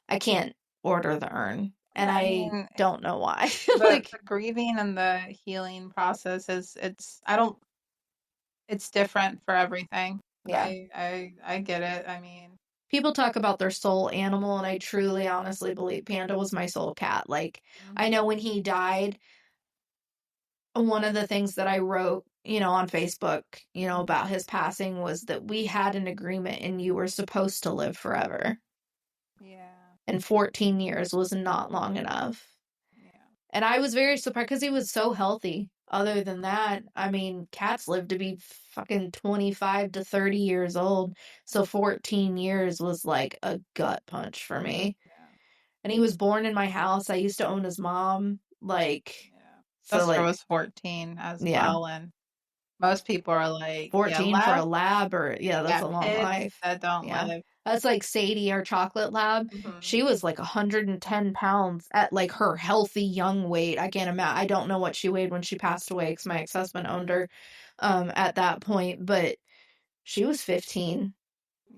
I can't order the urn. And I I mean, don't know why. the Like, grieving and the healing process is I don't it's different for everything. yeah. I get it. I mean, People talk about their soul animal, and I truly, honestly believe Panda was my soul cat. Like, I mhm, know when he died, one of the things that I wrote, on Facebook, about his passing was that we had an agreement and you were supposed to live forever. yeah, And 14 years was not long enough. yeah. And I was very surprised because he was so healthy. Other than that, I mean, cats live to be fucking 25 to 30 years old. So 14 years was like a gut punch for me. Yeah. And he was born in my house. I used to own his mom. Like, Yeah. so Sister like, was 14 as yeah, well, and most people are like, yeah, 14 for a lab, lab or, yeah, they that's got a long pits life. that don't Yeah. live. That's like Sadie, our chocolate lab. Hmm. She was like 110 pounds at like her healthy young weight. I can't imagine. I don't know what she weighed when she passed away because my ex-husband owned her at that point, but she was 15.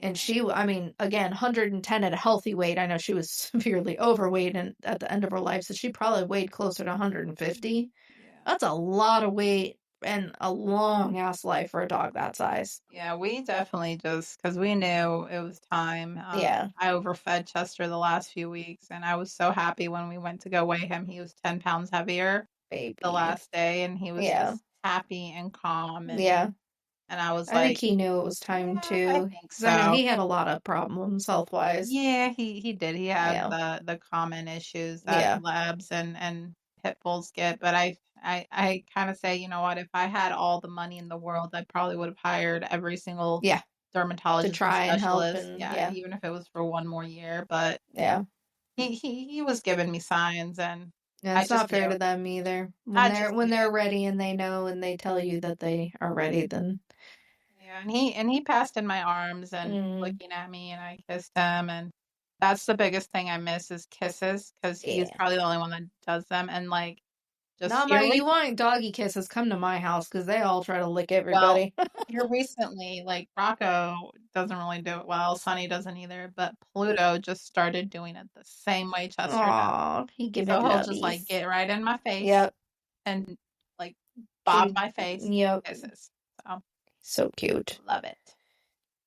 And Yeah. she, I mean, again, 110 at a healthy weight. I know she was severely overweight and at the end of her life, so she probably weighed closer to 150. Yeah. That's a lot of weight and a long ass life for a dog that size. Yeah, we definitely just because we knew it was time. Yeah, I overfed Chester the last few weeks, and I was so happy when we went to go weigh him. He was 10 pounds heavier the baby. last day, and he was Yeah, just happy and calm. yeah. And I was I think like, he knew it was time yeah, I too, think because I know so. he had a lot of problems health wise. Yeah, he did. He had Yeah, the common issues that yeah, labs and pit bulls get. But I kind of say, you know what? If I had all the money in the world, I probably would have hired every single yeah. To dermatologist and try and help specialist. and Yeah, yeah, even if it was for one more year. But yeah. he was giving me signs, and Yeah, I it's just not fair knew. to them either. I just When knew. they're ready and they know and they tell you that they are ready, then Yeah, and he passed in my arms and mm, looking at me, and I kissed him, and that's the biggest thing I miss is kisses because he's yeah. probably the only one that does them, and like just Not my. You want doggy kisses? Come to my house because they all try to lick well, everybody. here recently, like Rocco doesn't really do it well, Sonny doesn't either, but Pluto just started doing it the same way Chester does. Aw, he give So it he'll just like lovies. get right in my face Yep. and like bob Give my face, yep. kisses. So So cute. love it.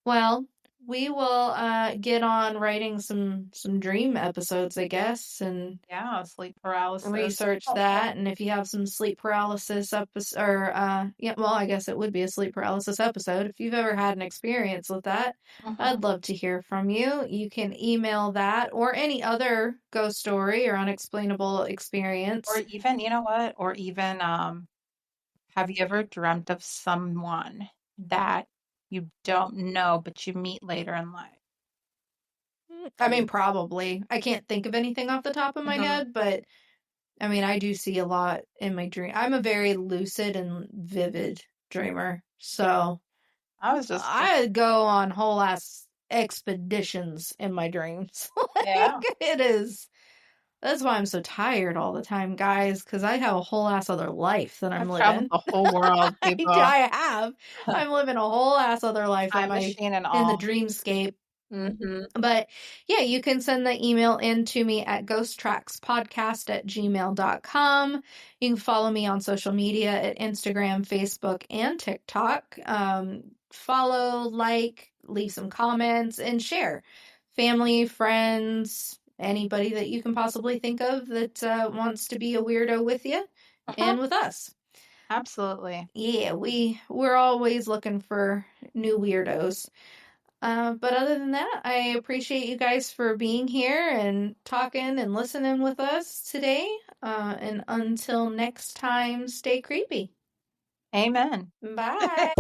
Well, we will get on writing some dream episodes, I guess, and Yeah, sleep paralysis. research that. And if you have some sleep paralysis episode, or yeah, well, I guess it would be a sleep paralysis episode. If you've ever had an experience with that, Mhm. I'd love to hear from you. You can email that or any other ghost story or unexplainable Or experience. even, you know what? Or even, have you ever dreamt of someone that you don't know, but you meet later in life? I Have mean, you? probably. I can't think of anything off the top of my Mhm. head, but I mean, I do see a lot in my dream. I'm a very lucid and vivid dreamer. Yeah. So I was just, I go on whole ass expeditions in my dreams. yeah. Like, it is. That's why I'm so tired all the time, guys, because I have a whole ass other life that I'm I've traveled living. the whole world, people. I have. I'm living a whole ass other life Time machine and in the all. dreamscape. Hmm. But yeah, you can send the email in to me at ghosttrackspodcast@gmail.com. You can follow me on social media at Instagram, Facebook, and TikTok. Follow, like, leave some comments, and share. Family, friends, anybody that you can possibly think of that wants to be a weirdo with you and with us. Absolutely. Yeah, we're always looking for new weirdos. But other than that, I appreciate you guys for being here and talking and listening with us today. And until next time, stay creepy. Amen. Bye.